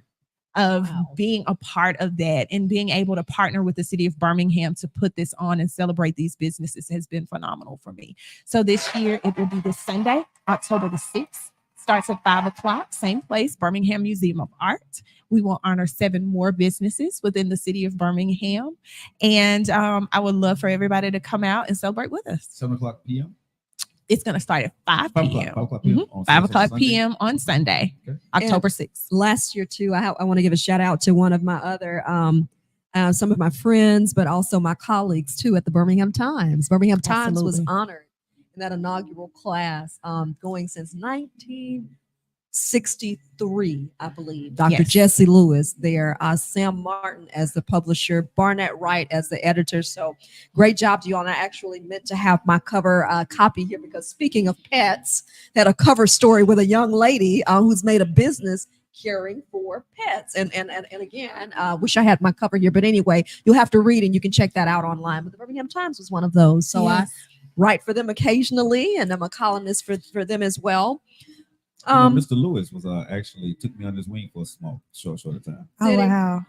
of being a part of that and being able to partner with the city of Birmingham to put this on and celebrate these businesses has been phenomenal for me. So this year it will be this Sunday, October the 6th. Starts at 5:00, same place, Birmingham Museum of Art. We will honor 7 more businesses within the city of Birmingham. And I would love for everybody to come out and celebrate with us. 7:00 p.m. It's going to start at 5 p.m. 5 o'clock p.m. on 5 Sunday. o'clock p.m. on Sunday, October 6th. Last year, too, I want to give a shout out to one of my other, some of my friends, but also my colleagues, too, at the Birmingham Times. Birmingham Times was honored in that inaugural class, going since 1963, I believe. Dr. Jesse Lewis there, Sam Martin as the publisher, Barnett Wright as the editor. So great job to you all. And I actually meant to have my cover copy here, because speaking of pets, had a cover story with a young lady who's made a business caring for pets. And again, wish I had my cover here. But anyway, you'll have to read, and you can check that out online. But the Birmingham Times was one of those. So I write for them occasionally, and I'm a columnist for them as well. Mr. Lewis was actually took me on his wing for a short time. Oh wow!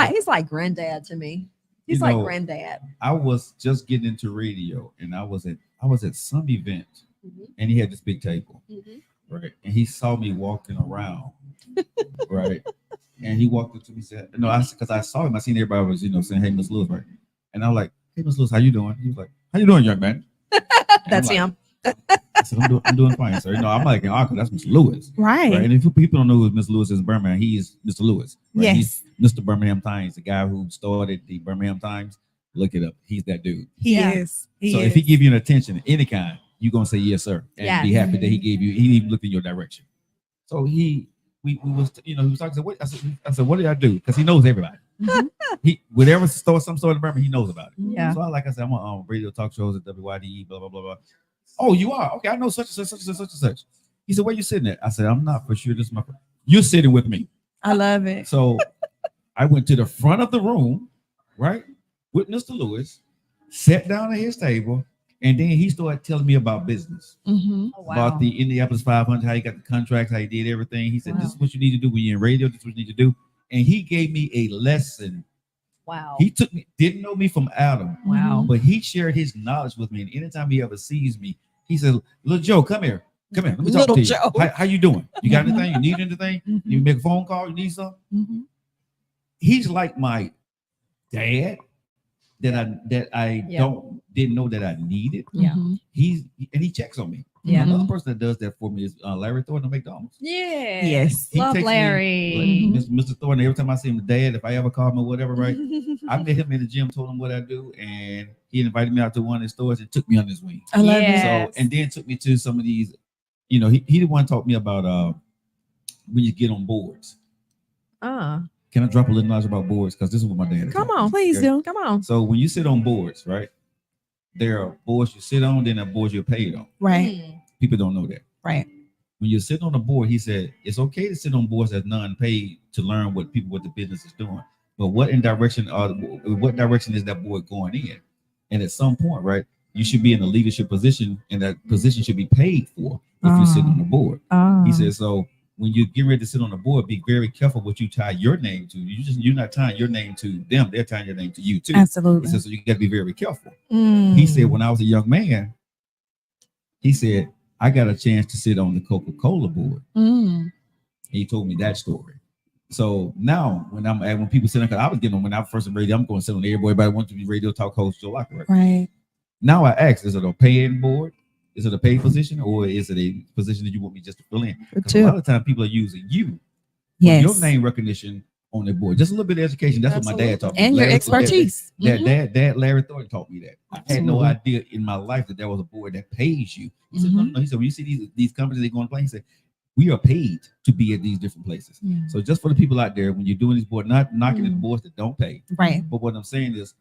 He's like granddad to me. He's like granddad. I was just getting into radio, and I was at some event, and he had this big table, right? And he saw me walking around, right? And he walked up to me and said, "No, because I saw him. I seen everybody was saying, hey, Miss Lewis, right?" And I'm like, "Hey, Miss Lewis, how you doing?" He was like, "How you doing, young man?" That's him. I said, I'm doing fine, sir. I'm like, that's Mr. Lewis. Right. And if people don't know who Mr. Lewis is in Birmingham, he is Mr. Lewis. Right? Yes. He's Mr. Birmingham Times, the guy who started the Birmingham Times. Look it up. He's that dude. He is. If he give you an attention of any kind, you're going to say, yes, sir. And be happy that he gave you, he even looked in your direction. So we was, he was talking, I said, what did I do? Because he knows everybody. He whatever some sort of Birmingham, he knows about it. Yeah. So like I said, I'm on radio talk shows at WYDE, blah, blah, blah, blah. Oh, you are? Okay, I know such and such. He said, where you sitting at? I said, I'm not for sure. This is my friend. You're sitting with me. I love it. So I went to the front of the room, right, with Mr. Lewis, sat down at his table, and then he started telling me about business. About the Indianapolis 500, how he got the contracts, how he did everything. He said, this is what you need to do when you're in radio. This is what you need to do. And he gave me a lesson. Wow. He didn't know me from Adam. Wow. But he shared his knowledge with me. And anytime he ever sees me, he said, little Joe, come here. Let me talk to you. Joe. How you doing? You got anything? You need anything? You make a phone call? You need something? he's like my dad that I Yeah. didn't know that I needed. Yeah. Mhm. He checks on me. Yeah. Another person that does that for me is Larry Thornton of McDonald's. Yeah. Yes. He Love takes me, Larry. like, Mr. Thornton. Every time I see him, Dad, if I ever call him or whatever, right? I met him in the gym, told him what I do, and he invited me out to one of his stores and took me under his wing. I love Yeah. it. So and then took me to some of these, he the one taught me about when you get on boards. Can I drop a little knowledge about boards? Because this is what my dad Come taught me. on. Please Okay. do. Come on. So when you sit on boards, right? There are boards you sit on, then there are boards you're paid on. Right. People don't know that. Right. When you're sitting on a board, he said it's okay to sit on boards that's non-paid to learn what the business is doing. But what direction is that board going in? And at some point, right, you should be in a leadership position, and that position should be paid for if you're sitting on the board. He said, so when you get ready to sit on the board, be very careful what you tie your name to. You're not tying your name to them; they're tying your name to you too. Absolutely. He said, so you got to be very careful. Mm. He said, when I was a young man, he said, I got a chance to sit on the Coca-Cola board. Mm. He told me that story. So now when people sit on, because I was getting on when I first in radio, I'm going to sit on everybody wants to be radio talk host, Joe Locker, right? Right. Now I ask, is it a paying board? Is it a paid position, or is it a position that you want me just to fill in? Because a lot of times people are using you for Yes. your name recognition on their board. Just a little bit of education. That's what my dad taught me. And your Larry- expertise. Dad Larry Thornton taught me that. I had no Absolutely. idea in my life that there was a board that pays you. He said, no. He said, when you see these companies they go on play, he said, we are paid to be at these different places. Yeah. So just for the people out there, when you're doing these boards, not knocking the boards that don't pay, Right. but what I'm saying is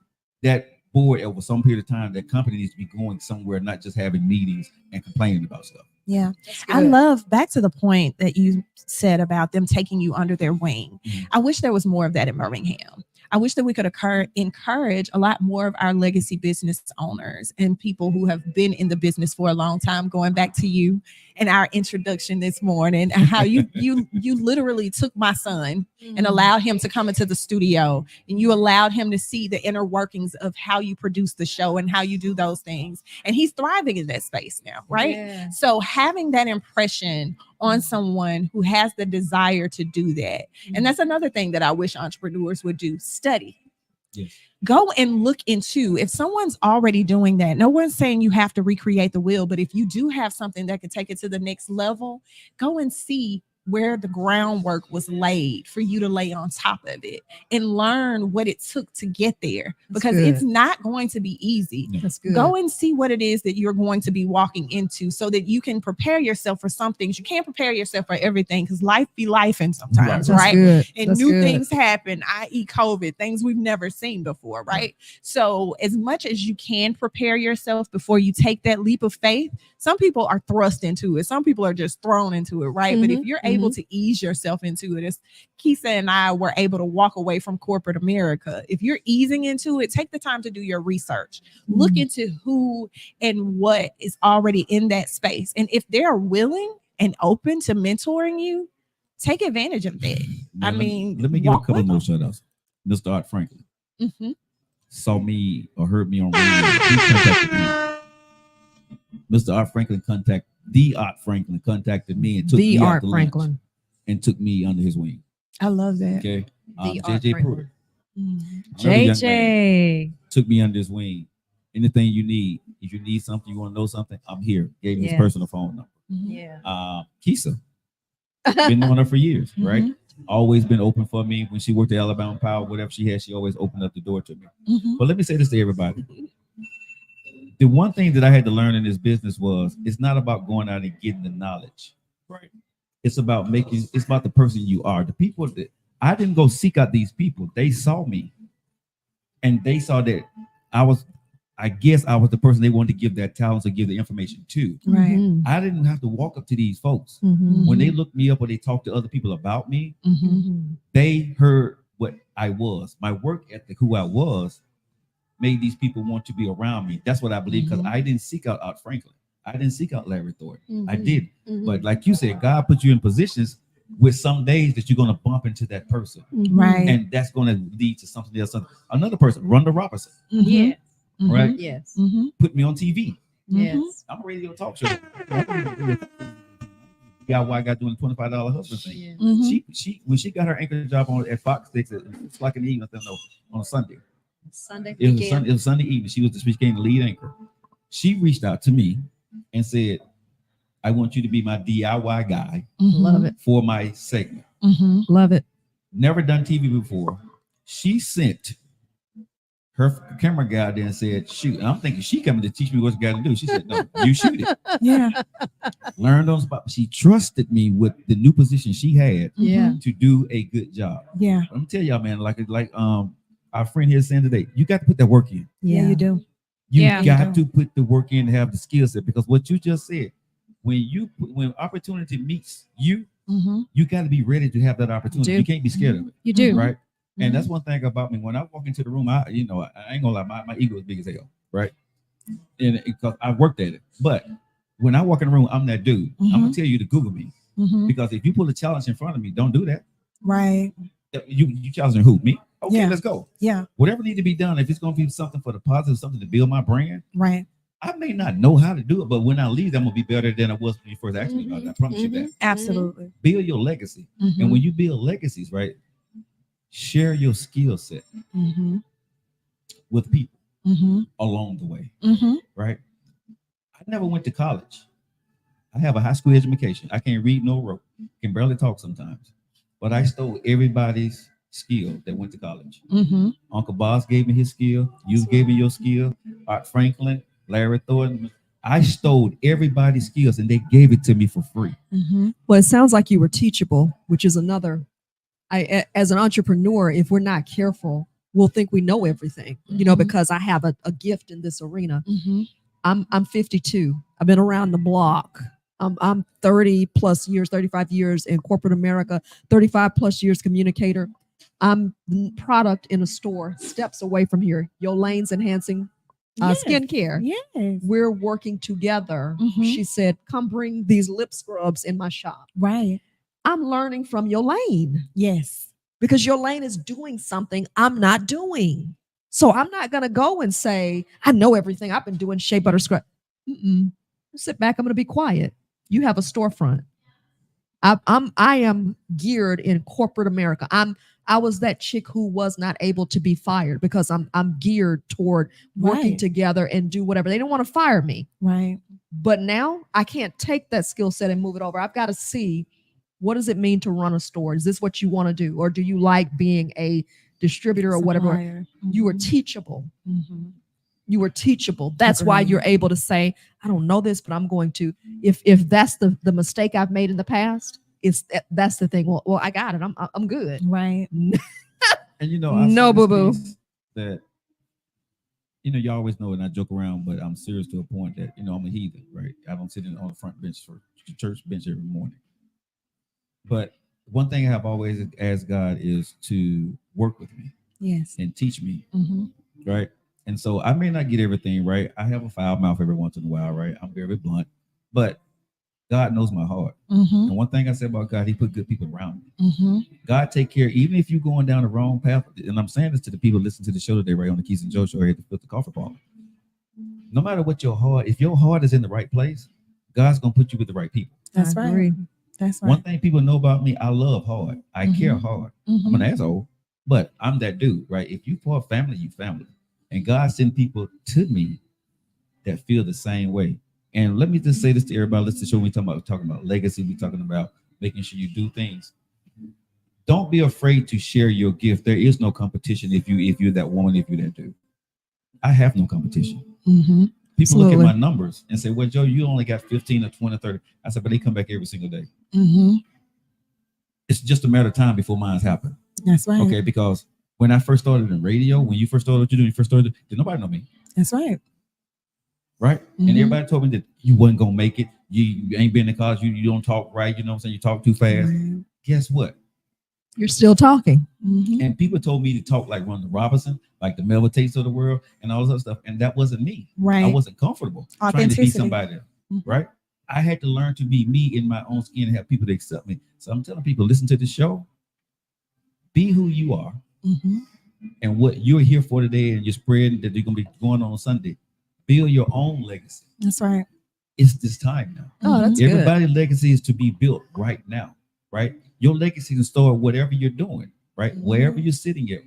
that board over some period of time, that company needs to be going somewhere, not just having meetings and complaining about stuff. Yeah. That's I good. love back to the point that you said about them taking you under their wing. Mhm. I wish there was more of that in Birmingham. I wish that we could encourage a lot more of our legacy business owners and people who have been in the business for a long time. Going back to you and our introduction this morning, and how you literally took my son and allowed him to come into the studio, and you allowed him to see the inner workings of how you produce the show and how you do those things. And he's thriving in that space now, right? Yeah. So having that impression on someone who has the desire to do that. And that's another thing that I wish entrepreneurs would do: study. Yes. Go and look into, if someone's already doing that. No one's saying you have to recreate the wheel, but if you do have something that can take it to the next level, go and see where the groundwork was laid for you to lay on top of it and learn what it took to get there, because good. it's not going to be easy. That's good. Go and see what it is that you're going to be walking into, so that you can prepare yourself for some things. You can't prepare yourself for everything, because life be lifing sometimes, That's right? good. And That's new good. things happen, i.e. COVID, things we've never seen before, right? So as much as you can prepare yourself before you take that leap of faith, some people are thrust into it. Some people are just thrown into it, right? But if you're able to ease yourself into it, as Keisa and I were able to walk away from corporate America, if you're easing into it, take the time to do your research. Look into who and what is already in that space. And if they're willing and open to mentoring you, take advantage of that. Now, let me give a walk couple with more shout outs. Mr. Art Franklin Mhm. saw me or heard me on radio. He contacted me. Mr. Art Franklin contacted me and took The me out Art to lunch Franklin. and took me under his wing. I love that. Okay. The Art JJ Franklin. Pruitt. Mhm. Another young man, JJ. took me under his wing. Anything you need, if you need something, you want to know something, I'm here. Gave me his Yes. personal phone number. Mhm. Yeah. Keisa, been knowing her for years, right? Mhm. Always been open for me. When she worked at Alabama Power, whatever she had, she always opened up the door to me. Mhm. But let me say this to everybody. The one thing that I had to learn in this business was it's not about going out and getting the knowledge. Right. It's about the person you are. The people that I didn't go seek out these people. They saw me. And they saw that I guess I was the person they wanted to give their talents or give the information to. Right. Mhm. I didn't have to walk up to these folks. Mhm. When they looked me up or they talked to other people about me, Mhm. Mhm. they heard what I was. My work ethic, who I was, made these people want to be around me. That's what I believe, because I didn't seek out Art Franklin. I didn't seek out Larry Thornton. I did. But like you said, God put you in positions with some days that you're going to bump into that person. Right. And that's going to lead to something else. Another person, Rhonda Robertson, Mhm. Yeah. right? Yes. Mhm. Put me on TV. Yes. I'm a radio talk show. Got DIY guy doing the $25 husband thing. Yeah. Mhm. She when she got her anchor job on at Fox 6 it's like in the evening, no, on a Sunday. Sunday It was weekend. It was Sunday evening. She became the lead anchor. She reached out to me and said, "I want you to be my DIY guy Love it. for my segment. Mhm. Love it. Never done TV before." She sent her camera guy there and said, "Shoot." And I'm thinking she coming to teach me what you got to do. She said, "No, you shoot it." Yeah. Learned on the spot. She trusted me with the new position she had Yeah. to do a good job. Yeah. Let me tell y'all, man, like our friend here saying today, you got to put that work in. Yeah, you do. You Yeah. got to put the work in to have the skill set, because what you just said, when opportunity meets you, Mhm. you got to be ready to have that opportunity. do. You can't be scared of it, You do. right? And that's one thing about me. When I walk into the room, I ain't gonna lie, my ego is big as hell, right? And because I worked at it, but when I walk in the room, I'm that dude. I'm gonna tell you to Google me, Mhm. because if you pull a challenge in front of me, don't do that. Right. You challenging who? Me? Okay, Yeah. let's go. Yeah. Whatever need to be done, if it's gonna be something for the positive, something to build my brand, Right. I may not know how to do it, but when I leave, I'm gonna be better than I was when you first asked me about it. I promise you that. Absolutely. Build your legacy, Mhm. and when you build legacies, right, share your skill set Mhm. with people Mhm. along the way, Mhm. right? I never went to college. I have a high school education. I can't read no wrote, can barely talk sometimes, but I stole everybody's skill that went to college. Mhm. Uncle Boss gave me his skill. You gave me your skill. Art Franklin, Larry Thornton. I stole everybody's skills and they gave it to me for free. Mhm. Well, it sounds like you were teachable, which is another. As an entrepreneur, if we're not careful, we'll think we know everything, Mhm. because I have a gift in this arena. Mhm. I'm 52. I've been around the block. I'm 30 plus years, 35 years in corporate America, 35 plus years communicator. I'm product in a store, steps away from here. Your lane's enhancing Yes. skincare. Yes. We're working together. Mhm. She said, "Come bring these lip scrubs in my shop." Right. I'm learning from your lane, Yes. because your lane is doing something I'm not doing. So I'm not going to go and say, "I know everything. I've been doing shea butter scrub." Mm-mm. Sit back. I'm going to be quiet. You have a storefront. I am geared in corporate America. I was that chick who was not able to be fired, because I'm geared toward working Right. together and do whatever. They don't want to fire me. Right. But now I can't take that skill set and move it over. I've got to see, what does it mean to run a store? Is this what you want to do? Or do you like being a distributor or whatever? Supplier. You are Mhm. teachable. Mhm. You are teachable. That's why Agreed. you're able to say, "I don't know this, but I'm going to." If that's the mistake I've made in the past, that's the thing. Well, I got it. I'm good. Right. And I No, say this boo-boo. piece that you always know, and I joke around, but I'm serious to a point that I'm a heathen, right? I don't sit on the front bench for church bench every morning. But one thing I have always asked God is to work with me Yes. and teach me, Mhm. right? And so I may not get everything right. I have a foul mouth every once in a while, right? I'm very blunt, but God knows my heart. Mhm. And one thing I say about God, He put good people around me. Mhm. God take care, even if you're going down the wrong path. And I'm saying this to the people listening to the show today, right on the Keisa Joe show here at the Coffee Parlor. No matter what your heart, if your heart is in the right place, God's gonna put you with the right people. That's I right. agree. That's One right. thing people know about me, I love hard. I care hard. I'm an Mhm. asshole, but I'm that dude, right? If you for family, you family. And God sent people to me that feel the same way. And let me just say this to everybody. Let's show we talking about legacy. We talking about making sure you do things. Don't be afraid to share your gift. There is no competition if you're that woman, if you're that dude. I have no competition. Mhm. People look at Absolutely. my numbers and say, "Well, Joe, you only got 15 or 20 or 30." I said, "But they come back every single day. Mhm. It's just a matter of time before mine's happen." That's right. Okay, because when I first started in radio, when you first started what you doing, you first started, did nobody know me, That's right. right? Mhm. And everybody told me that you wasn't gonna make it. You ain't been in college. You don't talk right. You know what I'm saying? You talk too fast. Right. Guess what? You're still talking. Mhm. And people told me to talk like Ronda Robinson, like the Melvin Tates of the world, and all this other stuff. And that wasn't me. Right. I wasn't comfortable trying to be Authenticity. somebody, Mhm. right? I had to learn to be me in my own skin and have people to accept me. So I'm telling people, listen to the show. Be who you are Mhm. and what you're here for today, and you're spreading that you're gonna be going on Sunday. Build your own legacy. That's right. it's this time now. Oh, that's good. Everybody's legacy is to be built right now, right? Your legacy can start whatever you're doing, right? Wherever you're sitting at.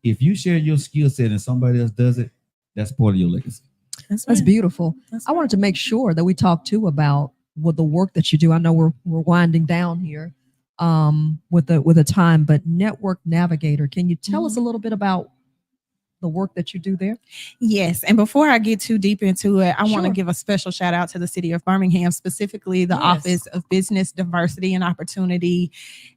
If you share your skill set and somebody else does it, that's part of your legacy. That's beautiful. That's I wanted to make sure that we talk too about what the work that you do. I know we're winding down here with the time, but Network Navigator, can you tell us a little bit about the work that you do there? Yes. And before I get too deep into it, I want to Sure. give a special shout out to the city of Birmingham, specifically the Yes. Office of Business Diversity and Opportunity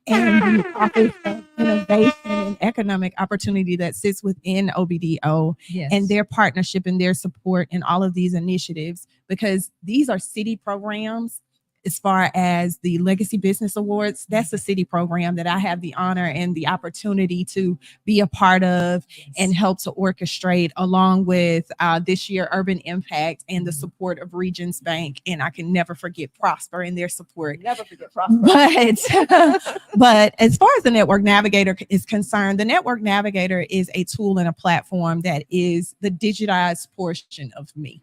and the Office of Innovation and Economic Opportunity that sits within OBDO, Yes. and their partnership and their support in all of these initiatives, because these are city programs. As far as the Legacy Business Awards, that's a city program that I have the honor and the opportunity to be a part of and help to orchestrate, along with this year Urban Impact and the support of Regions Bank. And I can never forget Prosper and their support. Never forget Prosper. But as far as the Network Navigator is concerned, the Network Navigator is a tool and a platform that is the digitized portion of me.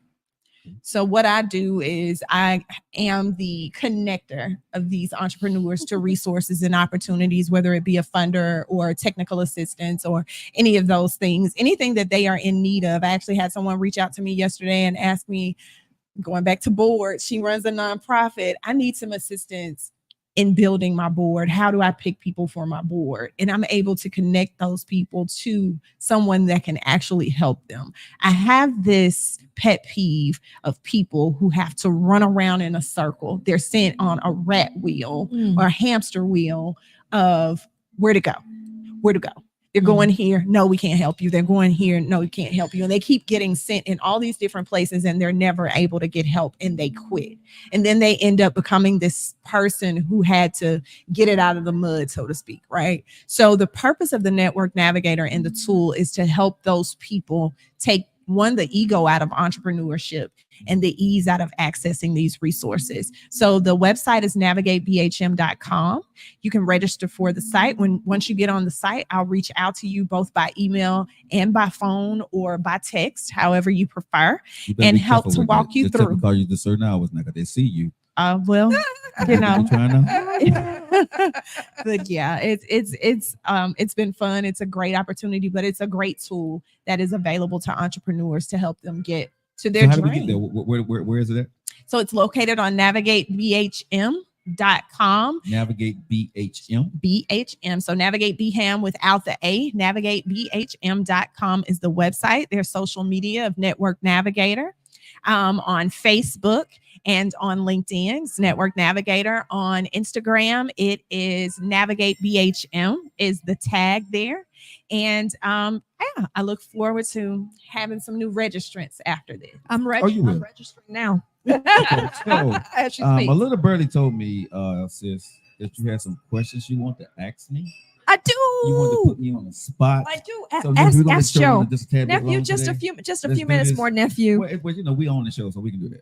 So what I do is I am the connector of these entrepreneurs to resources and opportunities, whether it be a funder or technical assistance or any of those things, anything that they are in need of. I actually had someone reach out to me yesterday and ask me, going back to board, she runs a nonprofit, I need some assistance in building my board. How do I pick people for my board? And I'm able to connect those people to someone that can actually help them. I have this pet peeve of people who have to run around in a circle. They're sent on a rat wheel or a hamster wheel of where to go. They're going here. No, we can't help you. They're going here. No, we can't help you. And they keep getting sent in all these different places and they're never able to get help and they quit. And then they end up becoming this person who had to get it out of the mud, so to speak, right? So the purpose of the Network Navigator and the tool is to help those people take the ego out of entrepreneurship and the ease out of accessing these resources. So the website is navigatebhm.com. You can register for the site. Once you get on the site, I'll reach out to you both by email and by phone or by text, however you prefer, and help to walk you through. Call you the certain hours now because they see you. Well, you know. But yeah, it's been fun. It's a great opportunity, but it's a great tool that is available to entrepreneurs to help them get to their how dream. do we get there? Where is it at? So it's located on navigatebhm.com. Navigate BHM. BHM. So Navigate BHM without the A. Navigatebhm.com is the website. There's social media of Network Navigator on Facebook and on LinkedIn. It's Network Navigator. On Instagram, it is Navigate BHM is the tag there. And yeah, I look forward to having some new registrants after this. I'm registering now. Okay, so, As you a speak. little birdie told me, sis, that you had some questions you want to ask me. I do. You want to put me on the spot. I do. So Ask Joe. Just a tad bit Nephew, long just today. a few Let's few do minutes this. more, nephew. Well, you know, we own the show, so we can do that.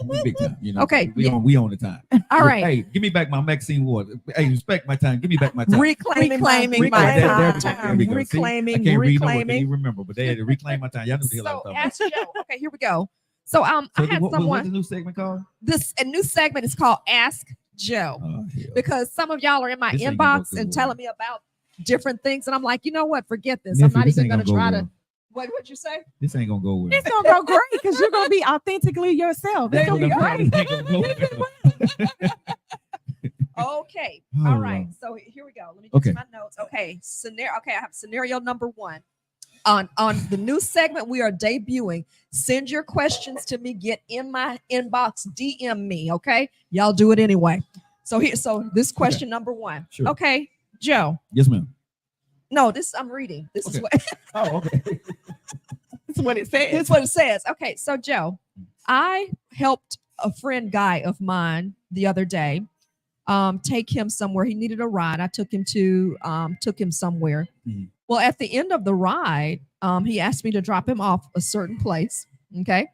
We big time, you know. Okay, we own the time. All right. Hey, give me back my Maxine Ward. Hey, respect my time. Give me back my time. Reclaiming my There we go. time. See, Reclaiming. I can't read no more. Can you remember? But they had to reclaim my time. Y'all knew the hell I was So talking about. ask Joe. Okay, here we go. So I had What's someone. the new segment called? A new segment is called Ask Joe, Oh, hell. because some of y'all are in my This ain't gonna inbox go and good. telling me about different things, and I'm like, you know what? Forget this. Nephew, I'm not this even ain't going to gonna try go to. well. What'd you say? This ain't gonna go well. It's gonna go great because you're gonna be authentically yourself. It's gonna be great. This ain't gonna go well. Okay. Oh, All right. Lord. So here we go. Let me get Okay. to my notes. Okay. Okay. I have scenario number 1. On the new segment we are debuting, send your questions to me. Get in my inbox. DM me. Okay. Y'all do it anyway. So this question number 1. Sure. Okay, Joe. Yes, ma'am. No, this I'm reading. This is Okay. what Oh, okay. That's what it says. Here's what it says. Okay, so Joe, I helped a friend guy of mine the other day take him somewhere. He needed a ride. I took him somewhere. Mhm. Well, at the end of the ride, he asked me to drop him off a certain place. Okay.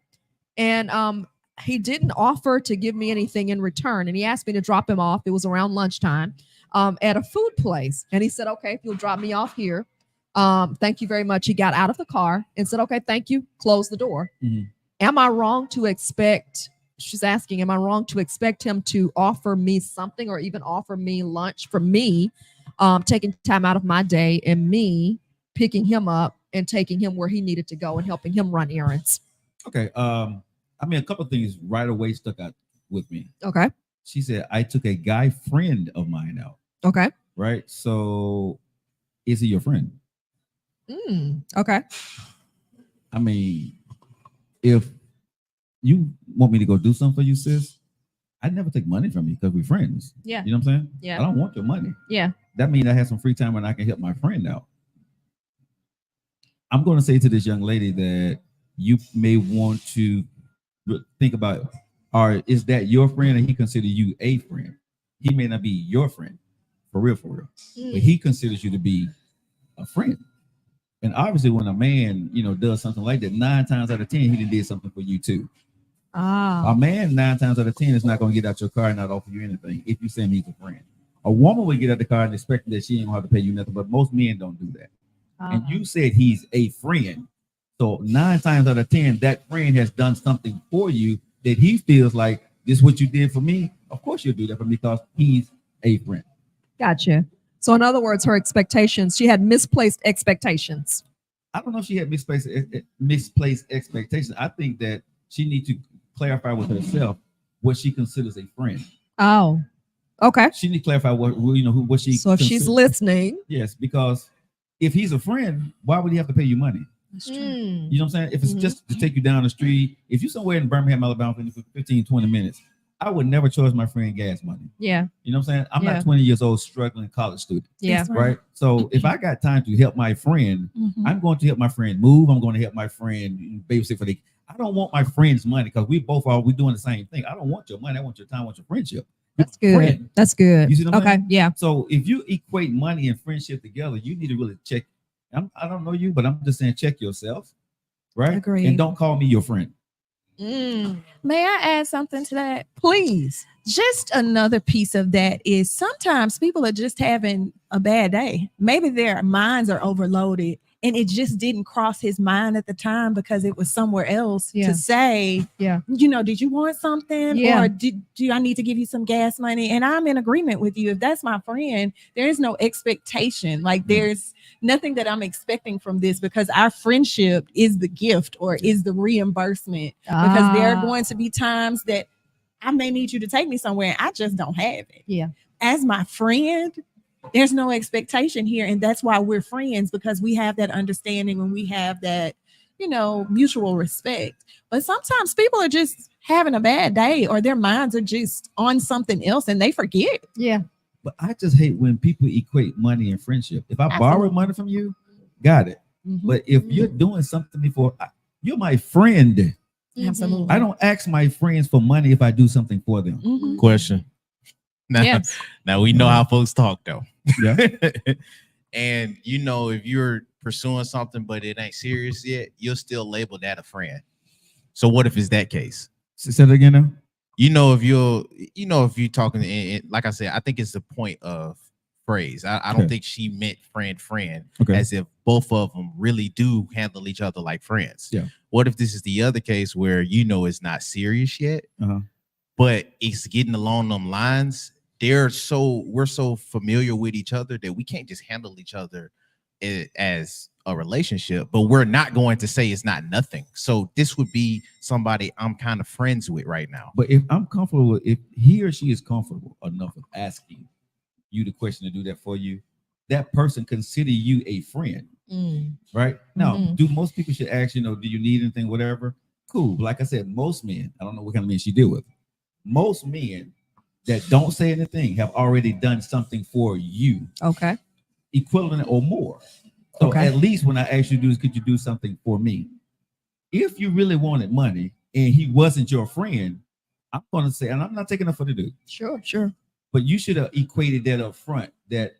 And he didn't offer to give me anything in return. And he asked me to drop him off. It was around lunchtime at a food place. And he said, okay, if you'll drop me off here. Thank you very much. He got out of the car and said, okay, thank you. Close the door. Mhm. Am I wrong to expect she's asking, am I wrong to expect him to offer me something or even offer me lunch for me, taking time out of my day and me picking him up and taking him where he needed to go and helping him run errands? Okay. I mean, a couple of things right away stuck out with me. Okay. She said, I took a guy friend of mine out. Okay. Right. So is he your friend? Okay. I mean, if you want me to go do something for you, sis, I'd never take money from you because we're friends. Yeah. You know what I'm saying? Yeah. I don't want your money. Yeah. That means I have some free time and I can help my friend out. I'm going to say to this young lady that you may want to think about, is that your friend and he consider you a friend? He may not be your friend, for real, but he considers you to be a friend. And obviously, when a man, does something like that, 9 times out of 10, he did something for you too. A man 9 times out of 10 is not going to get out your car and not offer you anything if you say he's a friend. A woman would get out the car and expect that she ain't gonna have to pay you nothing, but most men don't do that. And you said he's a friend, so 9 times out of 10, that friend has done something for you that he feels like, this is what you did for me. Of course, you'll do that for me because he's a friend. Gotcha. So in other words, her expectations, she had misplaced expectations. I don't know if she had misplaced expectations. I think that she needs to clarify with herself what she considers a friend. Oh, okay. She needs to clarify what she. So if she's listening, yes, because if he's a friend, why would he have to pay you money? That's true. You know what I'm saying? If it's just to take you down the street, if you're somewhere in Birmingham, Alabama for 15, 20 minutes, I would never charge my friend gas money. Yeah. You know what I'm saying? I'm not 20 years old, struggling college student. Yeah. Right. So if I got time to help my friend, I'm going to help my friend move. I'm going to help my friend babysit for the. I don't want my friend's money because we doing the same thing. I don't want your money. I want your time. I want your friendship. That's good. Friend. That's good. You see what I'm saying? Okay. Yeah. So if you equate money and friendship together, you need to really check. I don't know you, but I'm just saying check yourself. Right. Agreed. And don't call me your friend. May I add something to that? Please. Just another piece of that is sometimes people are just having a bad day. Maybe their minds are overloaded and it just didn't cross his mind at the time because it was somewhere else to say, did you want something? Or do I need to give you some gas money? And I'm in agreement with you. If that's my friend, there is no expectation. Like there's nothing that I'm expecting from this because our friendship is the gift or is the reimbursement. Because there are going to be times that I may need you to take me somewhere and I just don't have it. Yeah. As my friend, there's no expectation here. And that's why we're friends, because we have that understanding and we have that, mutual respect. But sometimes people are just having a bad day or their minds are just on something else and they forget. Yeah. But I just hate when people equate money and friendship. If I borrow money from you, got it. But if you're doing something before, you're my friend. Absolutely. I don't ask my friends for money if I do something for them. Question. Now we know how folks talk though. Yeah. And if you're pursuing something but it ain't serious yet, you'll still label that a friend. So what if it's that case? Say that again now. If you're talking, like I said, I think it's the point of phrase. I don't think she meant friend, as if both of them really do handle each other like friends. Yeah. What if this is the other case where it's not serious yet, but it's getting along them lines? We're so familiar with each other that we can't just handle each other as a relationship, but we're not going to say it's not nothing. So this would be somebody I'm kind of friends with right now. But if I'm comfortable with, if he or she is comfortable enough with asking you the question to do that for you, that person consider you a friend. Right now, do most people should ask, do you need anything, whatever? Cool. Like I said, most men, I don't know what kind of men she deal with. Most men that don't say anything have already done something for you. Okay. Equivalent or more. So at least when I ask you to do, could you do something for me? If you really wanted money and he wasn't your friend, I'm going to say, and I'm not taking up for the dude. Sure. But you should have equated that up front, that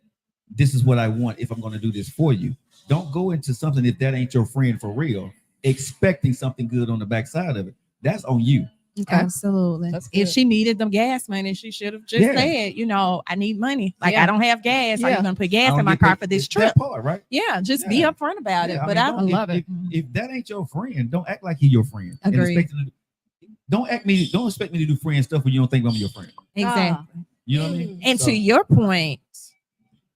this is what I want if I'm going to do this for you. Don't go into something if that ain't your friend for real, expecting something good on the backside of it. That's on you. Okay. Absolutely. If she needed them gas money, she should have just said, I need money. Like I don't have gas. Are you gonna put gas in my car for this trip? That part, right? Yeah, just be upfront about it. But I love it. If that ain't your friend, don't act like he's your friend. Agreed. Don't expect me to do friend stuff when you don't think I'm your friend. Exactly. You know what I mean? And So- to your point,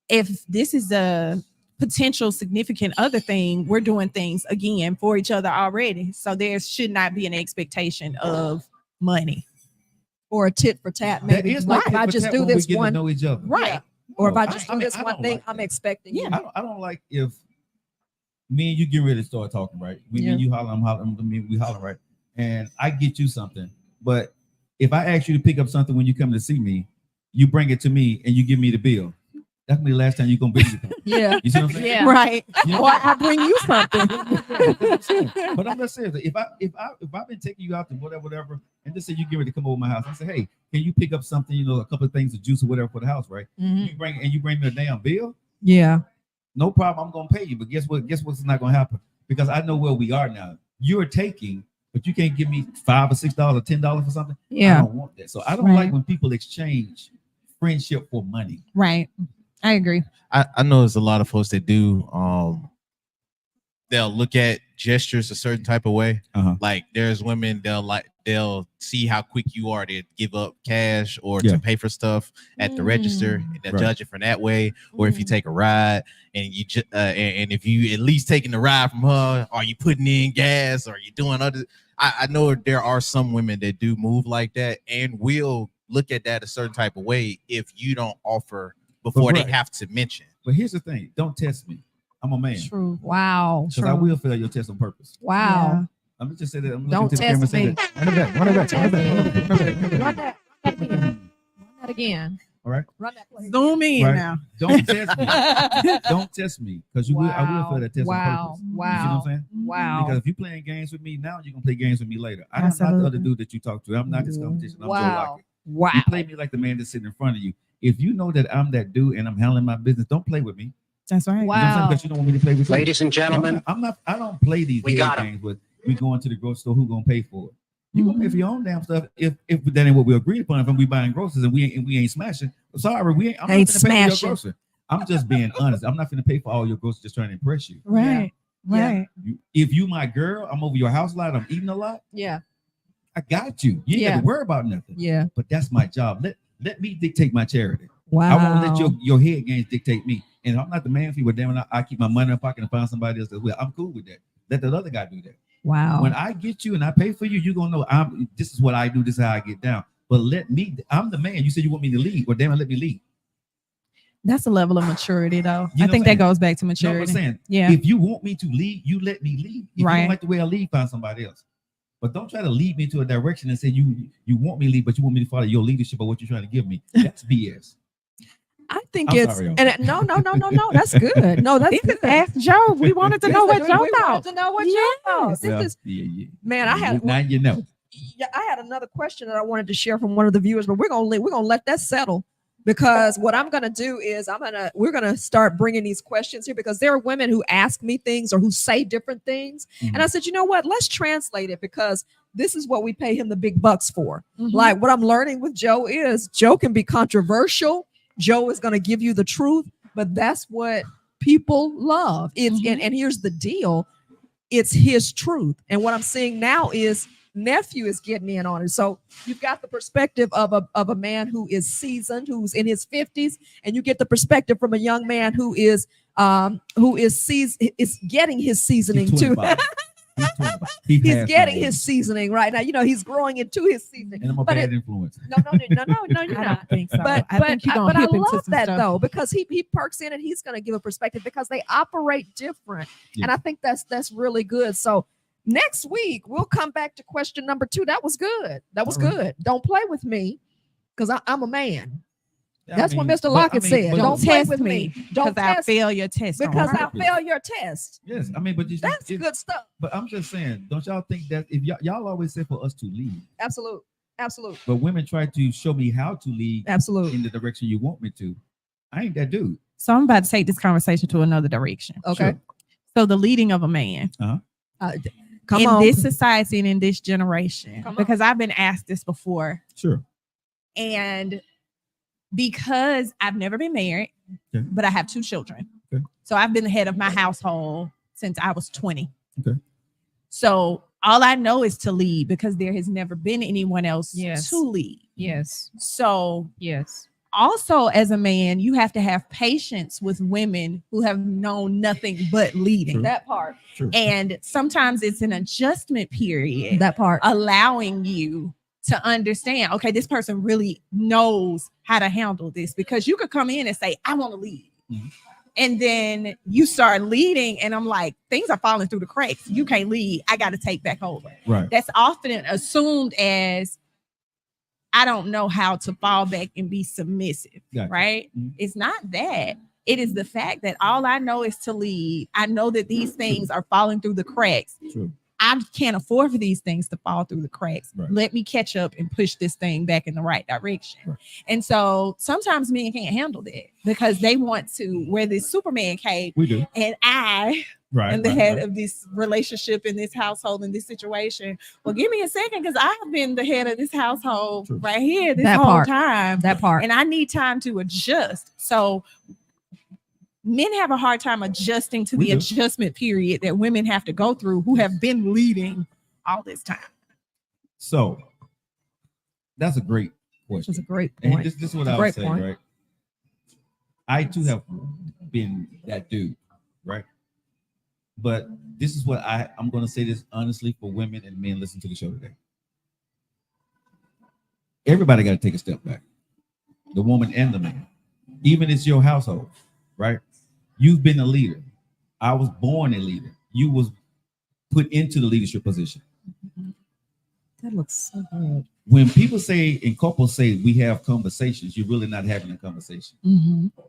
if this is a potential significant other thing, we're doing things again for each other already. So there should not be an expectation of money. Or a tit for tat, That maybe. is Like like if I just do this we get one, to know each other. Right. Yeah. Or if I No, just I do mean, this I one don't thing, like I'm that. expecting. Yeah. I don't like if me and you get ready to start talking, right? Me and you holler, I'm hollering, we holler, right? And I get you something, but if I ask you to pick up something when you come to see me, you bring it to me and you give me the bill. That's gonna be the last time you're gonna visit me. Yeah. You see what I'm saying? Yeah. Right. You know Or I bring you something. But I'm just saying that if I've been taking you out to whatever, and just say you get ready to come over to my house, I say, hey, can you pick up something, a couple of things of juice or whatever for the house, right? Mhm. You bring me a damn bill, Yeah. no problem, I'm gonna pay you. But guess what? Guess what's not gonna happen? Because I know where we are now. You're taking, but you can't give me $5 or $6 or $10 for something. I Yeah. don't want that. So I don't Right. like when people exchange friendship for money. Right. I agree. I know there's a lot of folks that do. They'll look at gestures a certain type of way. Like there's women they'll see how quick you are to give up cash or to pay for stuff at the register, and they'll judge it from that way. Or if you take a ride and you and if you at least taking the ride from her, are you putting in gas? Or are you doing other? I know there are some women that do move like that and will look at that a certain type of way if you don't offer before they have to mention. But here's the thing: don't test me. I'm a man. True. Wow. Because I will fail your test on purpose. Wow. I'm gonna just say that. I'm Don't looking to the camera test saying me. that. Run Run that again. All right. Run that play. Zoom in Right. now. Don't test me. Don't test me, because I will fail that test on Wow. purpose. You see what I'm Wow. saying? Wow. Because if you're playing games with me now, you're gonna play games with me later. I'm not the other Absolutely. dude that you talk to. I'm not this competition. I'm Joe Wow. Lockett. Wow. You play me like the man that's sitting in front of you. If you know that I'm that dude and I'm handling my business, don't play with me. That's right. You know what I'm saying? Wow. Because you don't want me to play with you. Ladies and gentlemen, I don't play these We head got 'em. games with we going to the grocery store. Who gonna pay for it? You gonna pay for your own damn stuff. If that ain't what we agreed upon, if we buying groceries and we ain't smashing, sorry, we ain't. I'm Ain't not gonna pay for your smashing. grocery. I'm just being honest. I'm not gonna pay for all your groceries just trying to impress you. Right. Yeah. Right. If you my girl, I'm over your house a lot. I'm eating a lot. Yeah. I got you. You ain't got Yeah. to worry about nothing. Yeah. But that's my job. Let me dictate my charity. Wow. I won't let your head games dictate me. And if I'm not the man for you, but damn it, I keep my money in my pocket and find somebody else that will. I'm cool with that. Let that other guy do that. Wow. When I get you and I pay for you, you're gonna know this is what I do, this is how I get down. But I'm the man. You said you want me to lead. Well, damn it, let me lead. That's a level of maturity, though. You I know think what I'm that goes back to You know what I'm maturity. saying? Yeah. If you want me to lead, you let me lead. If you Right. don't like the way I lead, find somebody else. But don't try to lead me to a direction and say you want me to lead, but you want me to follow your leadership or what you're trying to give me. That's BS. I think I'm it's sorry, y'all. no. That's good. No, that's This good. is Ask Joe. We wanted to know what Joe We thought. wanted to know what Joe thought. This is man. I had now you know. I had another question that I wanted to share from one of the viewers, but we're gonna let that settle, because what I'm gonna do is we're gonna start bringing these questions here, because there are women who ask me things or who say different things, and I said, you know what? Let's translate it, because this is what we pay him the big bucks for. Like what I'm learning with Joe is Joe can be controversial. Joe is gonna give you the truth, but that's what people love. It's and here's the deal: it's his truth, and what I'm seeing now is nephew is getting in on it. So you've got the perspective of a man who is seasoned, who's in his 50s, and you get the perspective from a young man who is getting his seasoning too. He's getting his seasoning right now. You know, he's growing into his seasoning. And I'm a But bad influence. No, you're I not. don't think so. But I think you're but gonna I hip into love some that stuff. though, because he perks in and he's going to give a perspective, because they operate different, and I think that's really good. So next week we'll come back to question number 2. That was good. That was All right. good. Don't play with me, because I'm a man. Yeah, That's what Mr. but Lockett said. but Don't play test with me. Don't Because I test fail your test. on because I purpose. fail your test. Yes, I mean, but That's good stuff. But I'm just saying, don't y'all think that if y'all always say for us to lead, Absolute. but women try to show me how to lead Absolute. in the direction you want me to. I ain't that dude. So I'm about to take this conversation to another direction. Okay. Sure. So the leading of a man Come in on. this society and in this generation, Come on. because I've been asked this before, Sure. and because I've never been married, Okay. but I have 2 children. Okay. So I've been the head of my household since I was 20. Okay. So all I know is to lead because there has never been anyone else Yes. to lead. Yes. So Yes. also as a man, you have to have patience with women who have known nothing but leading. True. That part. True. And sometimes it's an adjustment period, That part. allowing you to understand, okay, this person really knows how to handle this, because you could come in and say, I want to lead. Mhm. And then you start leading, and I'm like, things are falling through the cracks. You can't lead. I got to take back over. Right. That's often assumed as I don't know how to fall back and be submissive, Gotcha. right? Mhm. It's not that. It is the fact that all I know is to lead. I know that these things are falling through the cracks. True. I can't afford for these things to fall through the cracks. Right. Let me catch up and push this thing back in the right direction. Right. And so sometimes men can't handle that because they want to wear this Superman cape. We do. And I Right. am the right, head right. of this relationship in this household, in this situation. Well, give me a second, because I have been the head of this household True. right here this That whole part. time. That part. And I need time to adjust. So men have a hard time adjusting to We the do. adjustment period that women have to go through who have been leading all this time. So that's a great question. That's a great And point. this is what It's a I would great say, point. right? I too have been that dude, right? But this is what I'm going to say this honestly for women and men listen to the show today. Everybody got to take a step back, the woman and the man. Even it's your household, right? You've been a leader. I was born a leader. You was put into the leadership position. That looks so good. When people say and couples say we have conversations, you're really not having a conversation.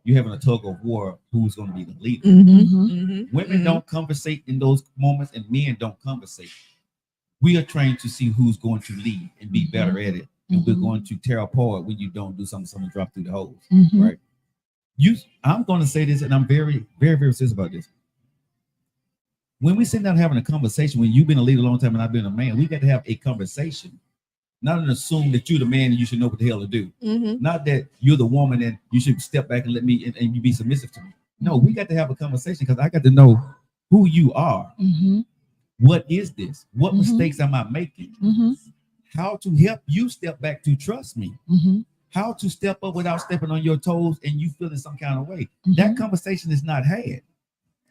You're having a tug of war who's going to be the leader. Women don't conversate in those moments, and men don't conversate. We are trained to see who's going to lead and be better at it. And we're going to tear apart when you don't do something, someone drop through the holes. Right? I'm going to say this, and I'm very, very, very serious about this. When we sit down having a conversation, when you've been a leader a long time and I've been a man, we got to have a conversation. Not to assume that you're the man and you should know what the hell to do. Not that you're the woman and you should step back and let me and you be submissive to me. No, we got to have a conversation because I got to know who you are. What is this? What mistakes am I making? How to help you step back to trust me. How to step up without stepping on your toes and you feeling some kind of way. That conversation is not had.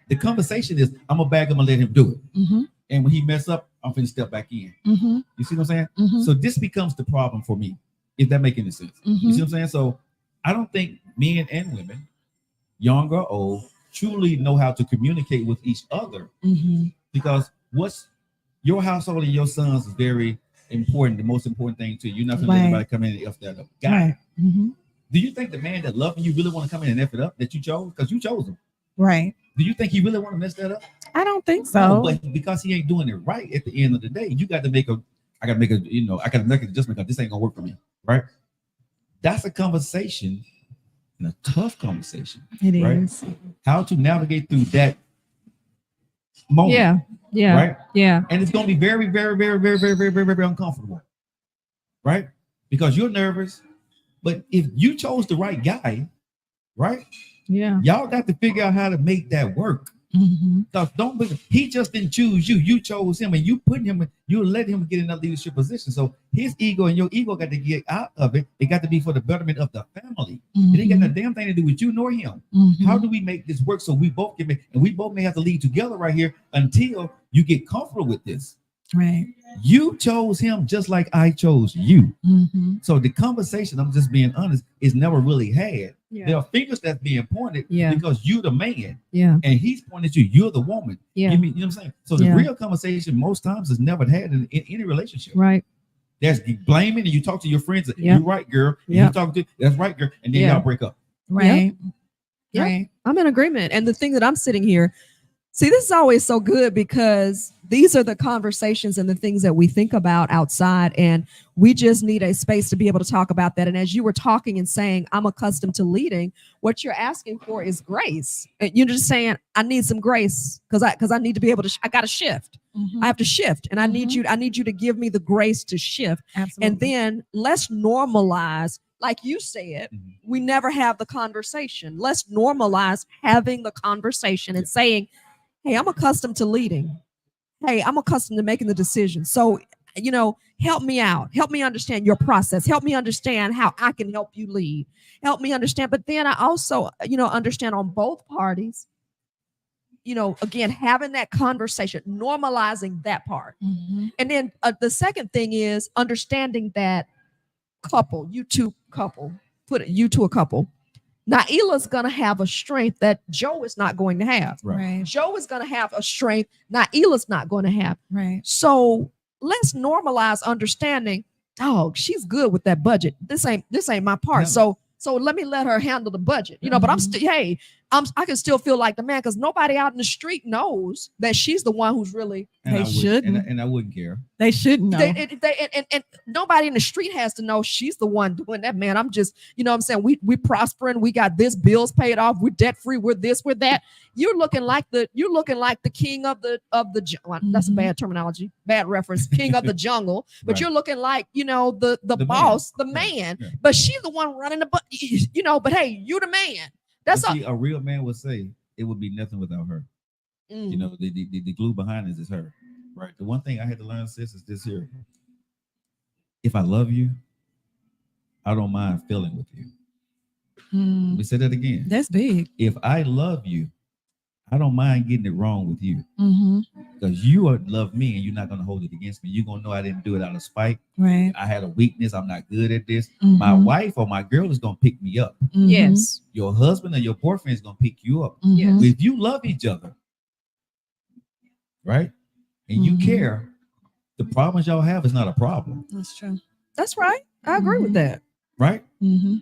The conversation is, I'm gonna bag him and let him do it. And when he mess up, I'm finna step back in. You see what I'm saying? So this becomes the problem for me, if that makes any sense. You see what I'm saying? So I don't think men and women, young or old, truly know how to communicate with each other. Because what's your household and your sons is very important, the most important thing to you. You're not gonna let anybody come in and F that up. Do you think the man that loves you really want to come in and F it up that you chose? Because you chose him. Right. Do you think he really want to mess that up? I don't think No, so. but because he ain't doing it right at the end of the day, you got to make a, I got to make a, I got to make an adjustment because this ain't gonna work for me, right? That's a conversation and a tough conversation. It is. How to navigate through that moment. Yeah. Right? Yeah. And it's gonna be very, very, very, very, very, very, very, very uncomfortable, right? Because you're nervous. But if you chose the right guy, right? Yeah. Y'all got to figure out how to make that work. Because he just didn't choose you. You chose him, and you put him, you let him get in that leadership position. So his ego and your ego got to get out of it. It got to be for the betterment of the family. It ain't got no damn thing to do with you nor him. How do we make this work so we both can make, and we both may have to lead together right here until you get comfortable with this. Right. You chose him just like I chose you. So the conversation, I'm just being honest, is never really had. There are fingers that's being pointed because you're the man. And he's pointing at you. You're the woman. You know what I'm saying? So the real conversation most times is never had in any relationship. Right. There's blaming, and you talk to your friends. You're right, girl. And you talk to that's right, girl. And then y'all break up. Right. Yeah. Right. I'm in agreement. And the thing that I'm sitting here, see, this is always so good because these are the conversations and the things that we think about outside. And we just need a space to be able to talk about that. And as you were talking and saying, I'm accustomed to leading, what you're asking for is grace. And you're just saying, I need some grace because I need to be able to, I got to shift. I have to shift. And I need you to give me the grace to shift. Absolutely. And then let's normalize, like you said, we never have the conversation. Let's normalize having the conversation and saying, hey, I'm accustomed to leading. hey, I'm accustomed to making the decision. So, help me out. Help me understand your process. Help me understand how I can help you lead. Help me understand. But then I also, understand on both parties, again, having that conversation, normalizing that part. And then the second thing is understanding that you two couple, you to a couple. Naila's going to have a strength that Joe is not going to have. Right. Joe is going to have a strength Naila's not going to have. Right. So let's normalize understanding, dog, she's good with that budget. This ain't my part. Yeah. So let me let her handle the budget, but I'm still, I can still feel like the man because nobody out in the street knows that she's the one who's really. They shouldn't. And I wouldn't care. They shouldn't know. And nobody in the street has to know she's the one doing that, man. I'm just, what I'm saying? We prospering. We got this, bills paid off. We're debt free. We're this, we're that. You're looking like the king of the well, that's a bad terminology, bad reference, king of the jungle. But Right. you're looking like, the boss, man. the man. Yeah. But she's the one running but hey, you the man. That's See, a real man would say it would be nothing without her. The glue behind this is her. Right. The one thing I had to learn, sis, is this here. If I love you, I don't mind feeling with you. Let me say that again. That's big. If I love you, I don't mind getting it wrong with you. Mm-hmm. Because you love me and you're not going to hold it against me. You're going to know I didn't do it out of spite. Right. I had a weakness. I'm not good at this. Mm-hmm. My wife or my girl is going to pick me up. Mm-hmm. Yes. Your husband or your boyfriend is going to pick you up. Mm-hmm. Yes. If you love each other, right, and you Mhm. care, the problems y'all have is not a problem, That's true. That's right. I agree with that. right? Mm-hmm.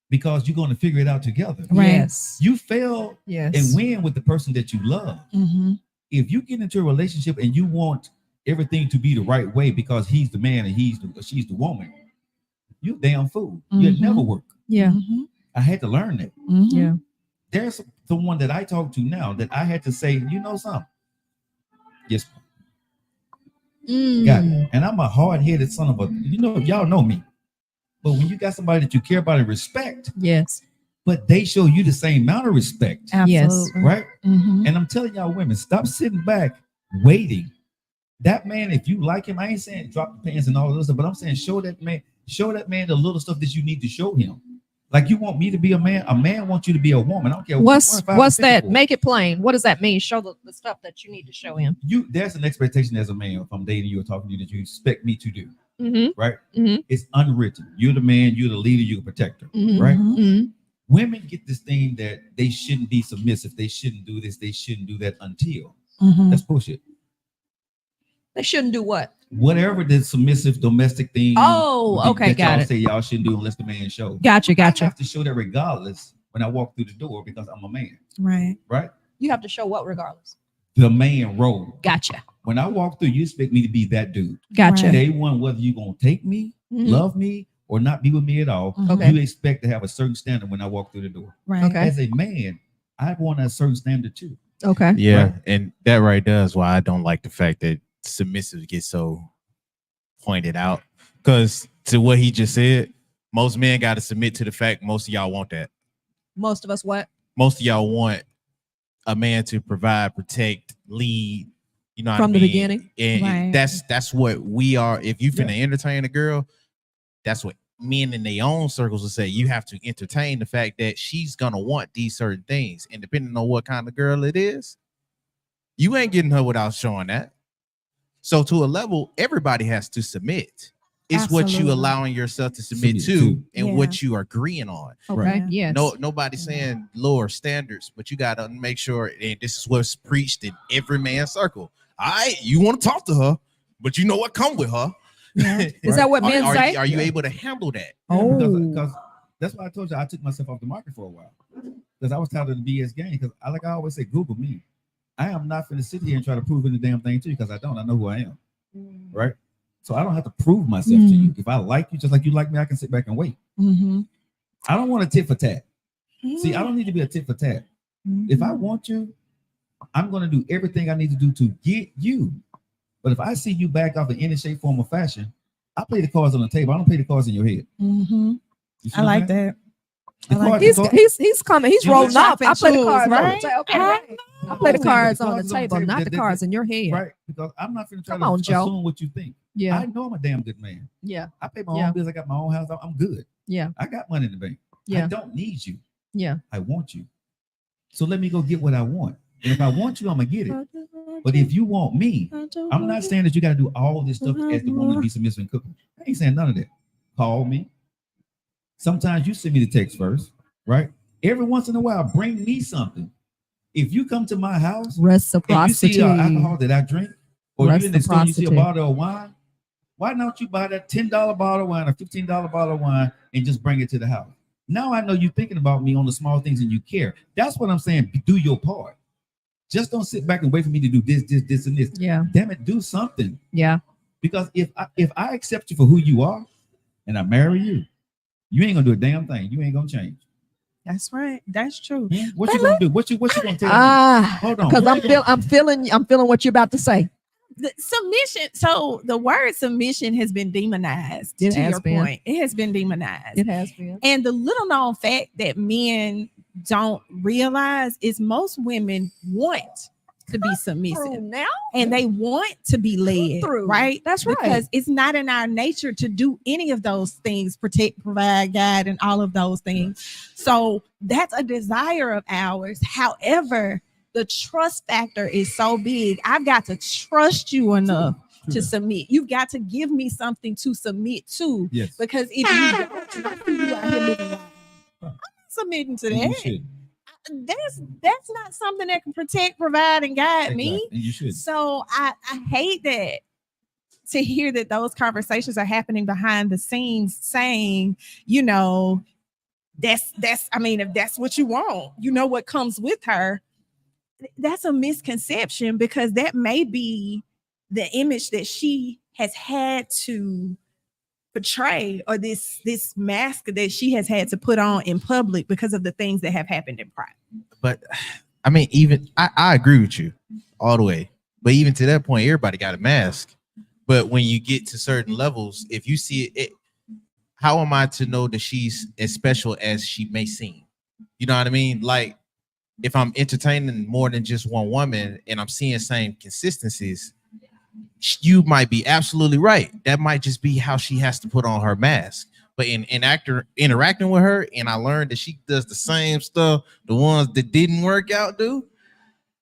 Because you're going to figure it out together. Right. Yes. You fail Yes. and win with the person that you love. Mm-hmm. If you get into a relationship and you want everything to be the right way because he's the man and she's the woman, you damn fool. You'll Mhm. never work. Yeah. Mm-hmm. I had to learn that. Mm-hmm. Yeah. There's someone that I talk to now that I had to say, you know something? Yes, got it. And I'm a hard-headed son of a, y'all know me. But when you got somebody that you care about and respect, Yes. but they show you the same amount of respect, Absolutely. right? Mm-hmm. And I'm telling y'all women, stop sitting back waiting. That man, if you like him, I ain't saying drop the pants and all this stuff, but I'm saying show that man the little stuff that you need to show him. Like you want me to be a man wants you to be a woman. I don't care. What's 25 or that? 54. Make it plain. What does that mean? Show the stuff that you need to show him. There's an expectation as a man, if I'm dating you or talking to you, that you expect me to do, Mm-hmm. right? Mm-hmm. It's unwritten. You're the man, you're the leader, you're the protector, Mm-hmm. right? Mm-hmm. Women get this thing that they shouldn't be submissive, they shouldn't do this, they shouldn't do that until. Mm-hmm. That's bullshit. They shouldn't do what? Whatever the submissive domestic thing. Oh, okay, that got y'all it. say y'all shouldn't do unless the man show. Gotcha. I have to show that regardless when I walk through the door because I'm a man, Right. right? You have to show what regardless. The man role. Gotcha. When I walk through, you expect me to be that dude. Gotcha. Right. Day one, whether you're gonna take me, Mhm. love me, or not be with me at all, Okay. you expect to have a certain standard when I walk through the door. Right. Okay. As a man, I want a certain standard too. Okay. Yeah, Right. and that right there is why I don't like the fact that submissive gets so pointed out. Because to what he just said, most men got to submit to the fact most of y'all want that. Most of us what? Most of y'all want a man to provide, protect, lead. You know, From what I the mean? beginning. And Right. that's what we are. If you finna entertain a girl, that's what men in their own circles will say. You have to entertain the fact that she's gonna want these certain things, and depending on what kind of girl it is, you ain't getting her without showing that. So to a level, everybody has to submit. It's what you Absolutely. allowing yourself to submit Submit to to. and Yeah. what you are agreeing on. Okay. Yeah. Yes. No, nobody's saying lower standards, but you gotta make sure, and this is what's preached in every man's circle. All right, you want to talk to her, but you know what come with her. Yeah. Is that what men are, say? Are you Yeah. able to handle that? Oh. Because that's why I told you I took myself off the market for a while because I was tired of the BS game. Because I always say, Google me. I am not going to sit here and try to prove any damn thing to you because I don't. I know who I am, right? So I don't have to prove myself to you. If I like you, just like you like me, I can sit back and wait. Mm-hmm. I don't want a tit for tat. See, I don't need to be a tit for tat. If I want you, I'm going to do everything I need to do to get you. But if I see you back off in any shape, form, or fashion, I play the cards on the table. I don't play the cards in your head. Mm-hmm. You see I what like I'm saying? that. The I like cards- He's the cards- he's coming. He's You rolling up. I play the choose, cards on the right? table. Okay, right. I play the No, cards the on the cards table, not the cards in your head. right? Because I'm not going to try Come to on, Joe. assume what you think. Yeah, I know I'm a damn good man. yeah, I pay my Yeah. own bills. I got my own house. I'm good. yeah, I got money in the bank. I yeah, don't need you. yeah. I want you. So let me go get what I want. And if I want you, I'm gonna get it. But if you want me, I'm not saying that you got to do all this stuff as the woman to be submissive and cook. I ain't saying none of that. Call me. Sometimes you send me the text first, right? Every once in a while, bring me something. If you come to my house and you Reciprocity. see alcohol that I drink, or you in the store and you see a Reciprocity. bottle of wine, why don't you buy that $10 bottle of wine or $15 bottle of wine and just bring it to the house? Now I know you're thinking about me on the small things and you care. That's what I'm saying. Do your part. Just don't sit back and wait for me to do this, and this. Yeah, Damn it, do something. yeah. Because if I accept you for who you are and I marry you, you ain't gonna do a damn thing. You ain't gonna change. That's right. That's true. What you gonna do? What you gonna tell me? Ah, Hold on. because What you I'm feeling what you're about to say. The submission. So the word submission has been demonized. It to has your been. point, it has been demonized. It has been. And the little known fact that men don't realize is most women want to be submissive Now, and they want to be led, through. right? That's right. Because it's not in our nature to do any of those things, protect, provide, guide, and all of those things. So that's a desire of ours. However, the trust factor is so big. I've got to trust you enough to submit. You've got to give me something to submit to. Yes. Because if you don't, and I see you out here living life, I'm not submitting to And you that. should. That's not something that can protect, provide, and guide me. Exactly. And you should. So I hate that, to hear that those conversations are happening behind the scenes, saying, you know, that's I mean, if that's what you want, you know what comes with her. That's a misconception, because that may be the image that she has had to portray, or this mask that she has had to put on in public because of the things that have happened in private. But I mean, even I agree with you all the way. But even to that point, everybody got a mask. But when you get to certain levels, if you see it, how am I to know that she's as special as she may seem? You know what I mean? Like, if I'm entertaining more than just one woman and I'm seeing same consistencies, you might be absolutely right. That might just be how she has to put on her mask. But in interacting with her, and I learned that she does the same stuff the ones that didn't work out do.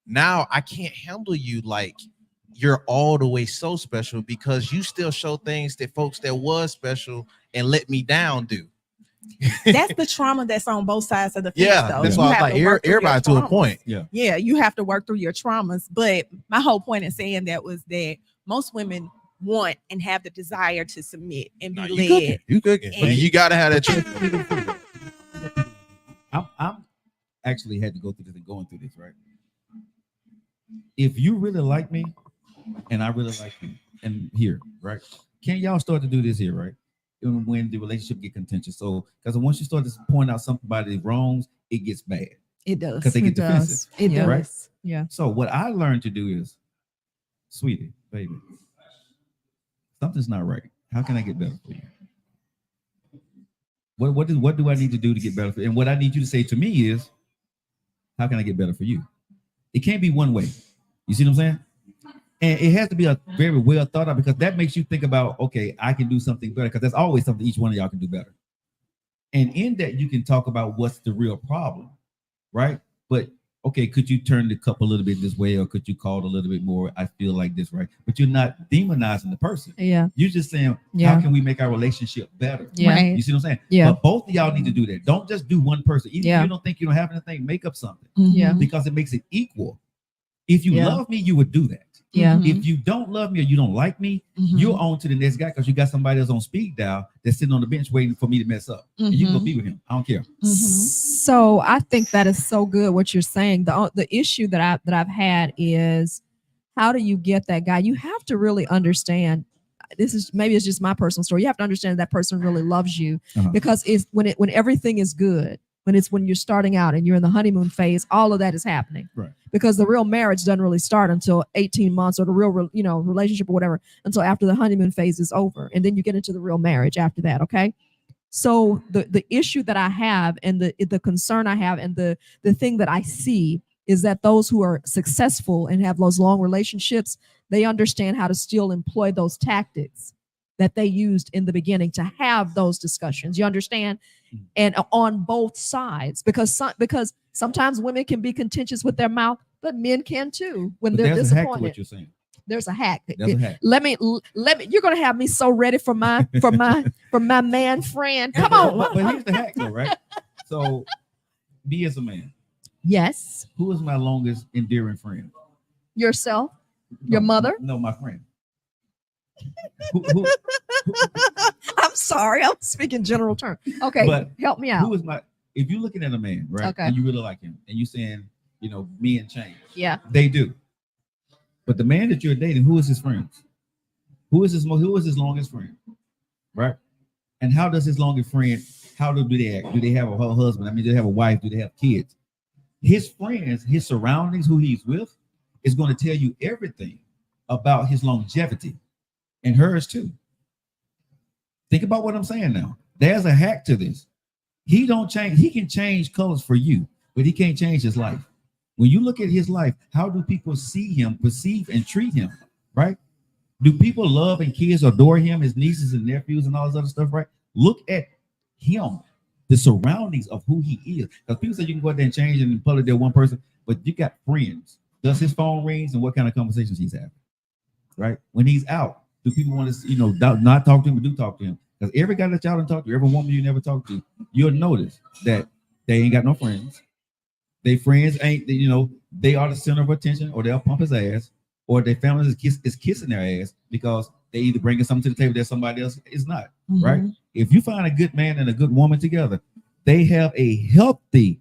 Now I can't handle you like you're all the way so special, because you still show things that folks that was special and let me down do. That's the trauma that's on both sides of the fence. Yeah, though. that's You why I have was like, to work through your everybody to a traumas. point. Yeah, you have to work through your traumas. But my whole point in saying that was that most women want and have the desire to submit and be led. You cooking. And- You gotta have that choice. I'm actually had to go through this and going through this, right? If you really like me and I really like you, and here, right? Can y'all start to do this here, right? When the relationship get contentious. So, because once you start to point out somebody's wrongs, it gets bad. It does. Because they get defensive. It does. Right? Yeah. So what I learned to do is, sweetie, baby, something's not right. How can I get better for you? What do I need to do to get better for you? And what I need you to say to me is, how can I get better for you? It can't be one way. You see what I'm saying? And it has to be a very well thought out, because that makes you think about, okay, I can do something better, because there's always something each one of y'all can do better. And in that, you can talk about what's the real problem, right? But okay, could you turn the cup a little bit this way, or could you call it a little bit more? I feel like this, right? But you're not demonizing the person. Yeah. You're just saying, Yeah. how can we make our relationship better? Yeah. Right. You see what I'm saying? Yeah. But both of y'all need to do that. Don't just do one person. Even Yeah. if you don't think you don't have anything, make up something, Yeah. because it makes it equal. If you Yeah. love me, you would do that. Yeah. Mhm. If you don't love me or you don't like me, Mhm. you're on to the next guy, because you got somebody else on speed dial that's sitting on the bench waiting for me to mess up. And you can go Mhm. be with him. I don't care. Mhm. So I think that is so good what you're saying. The issue that I've had is, how do you get that guy? You have to really understand. This is, maybe it's just my personal story. You have to understand that person really loves you, Uh-huh. because it's when everything is good, when you're starting out and you're in the honeymoon phase, all of that is happening. Right. Because the real marriage doesn't really start until 18 months, or the real relationship or whatever, until after the honeymoon phase is over, and then you get into the real marriage after that. Okay. So the issue that I have and the concern I have and the thing that I see is that those who are successful and have those long relationships, they understand how to still employ those tactics that they used in the beginning to have those discussions. You understand? And on both sides, because sometimes women can be contentious with their mouth, but men can too when they're there's a hack to disappointed. what you're saying. There's a hack. That's a hack. Let me. You're gonna have me so ready for my man friend. Come on. But here's the hack, though, right? So, me as a man, Yes. who is my longest endearing friend? Yourself. Your mother? No, my friend. who, I'm sorry. I'm speaking general terms. Okay, But help me out. who is my? If you're looking at a man, right, Okay. and you really like him, and you're saying, men change. Yeah. They do. But the man that you're dating, who is his friends? Who is his longest friend? Right? And how does his longest friend, how do they act? Do they have a husband? I mean, do they have a wife? Do they have kids? His friends, his surroundings, who he's with, is going to tell you everything about his longevity and hers too. Think about what I'm saying now. There's a hack to this. He don't change. He can change colors for you, but he can't change his life. When you look at his life, how do people see him, perceive, and treat him, right? Do people love and kids adore him, his nieces and nephews and all this other stuff, right? Look at him, the surroundings of who he is. Because people say you can go out there and change and public they're one person, but you got friends. Does his phone rings and what kind of conversations he's having, right? When he's out, do people want to, not talk to him, but do talk to him? Because every guy that y'all don't talk to, every woman you never talk to, you'll notice that they ain't got no friends. Their friends ain't, they are the center of attention, or they'll pump his ass, or their family is kissing their ass because they either bringing something to the table that somebody else is not, right? If you find a good man and a good woman together, they have a healthy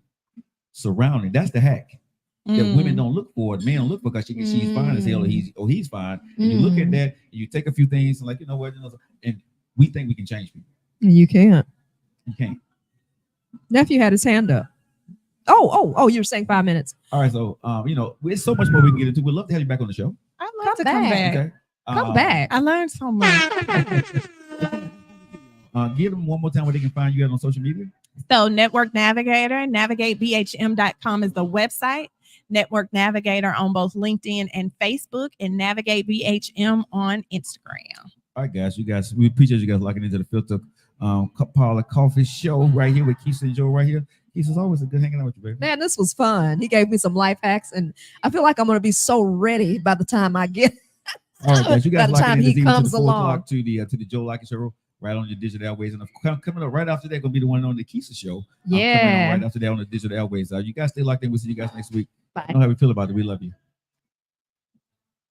surrounding. That's the hack that women don't look for. Men don't look for because she's fine as hell, or he's fine. And you look at that, and you take a few things, and like, and we think we can change people. You can't. You can't. Nephew had his hand up. Oh, you were saying 5 minutes. All right, so there's so much more we can get into. We'd love to have you back on the show. I'd love to come back. back. Okay. Come back. I learned so much. Give them one more time where they can find you on social media. So Network Navigator, navigatebhm.com is the website. Network Navigator on both LinkedIn and Facebook, and Navigate BHM on Instagram. All right, guys. We appreciate you guys locking into the Filter Parlor Coffee Show right here with Keisa Joe right here. Keisa's always a good hanging out with you, baby. Man, this was fun. He gave me some life hacks, and I feel like I'm going to be so ready by the time I get. All right, guys. You guys by the time he comes to the 4 along o'clock to the Joe Lockett Show right on your digital airways, and coming up right after that going to be the one on the Keisa Show. Yeah. Right after that on the digital airways. You guys stay locked in. We'll see you guys next week. Bye. I know how we feel about it. We love you.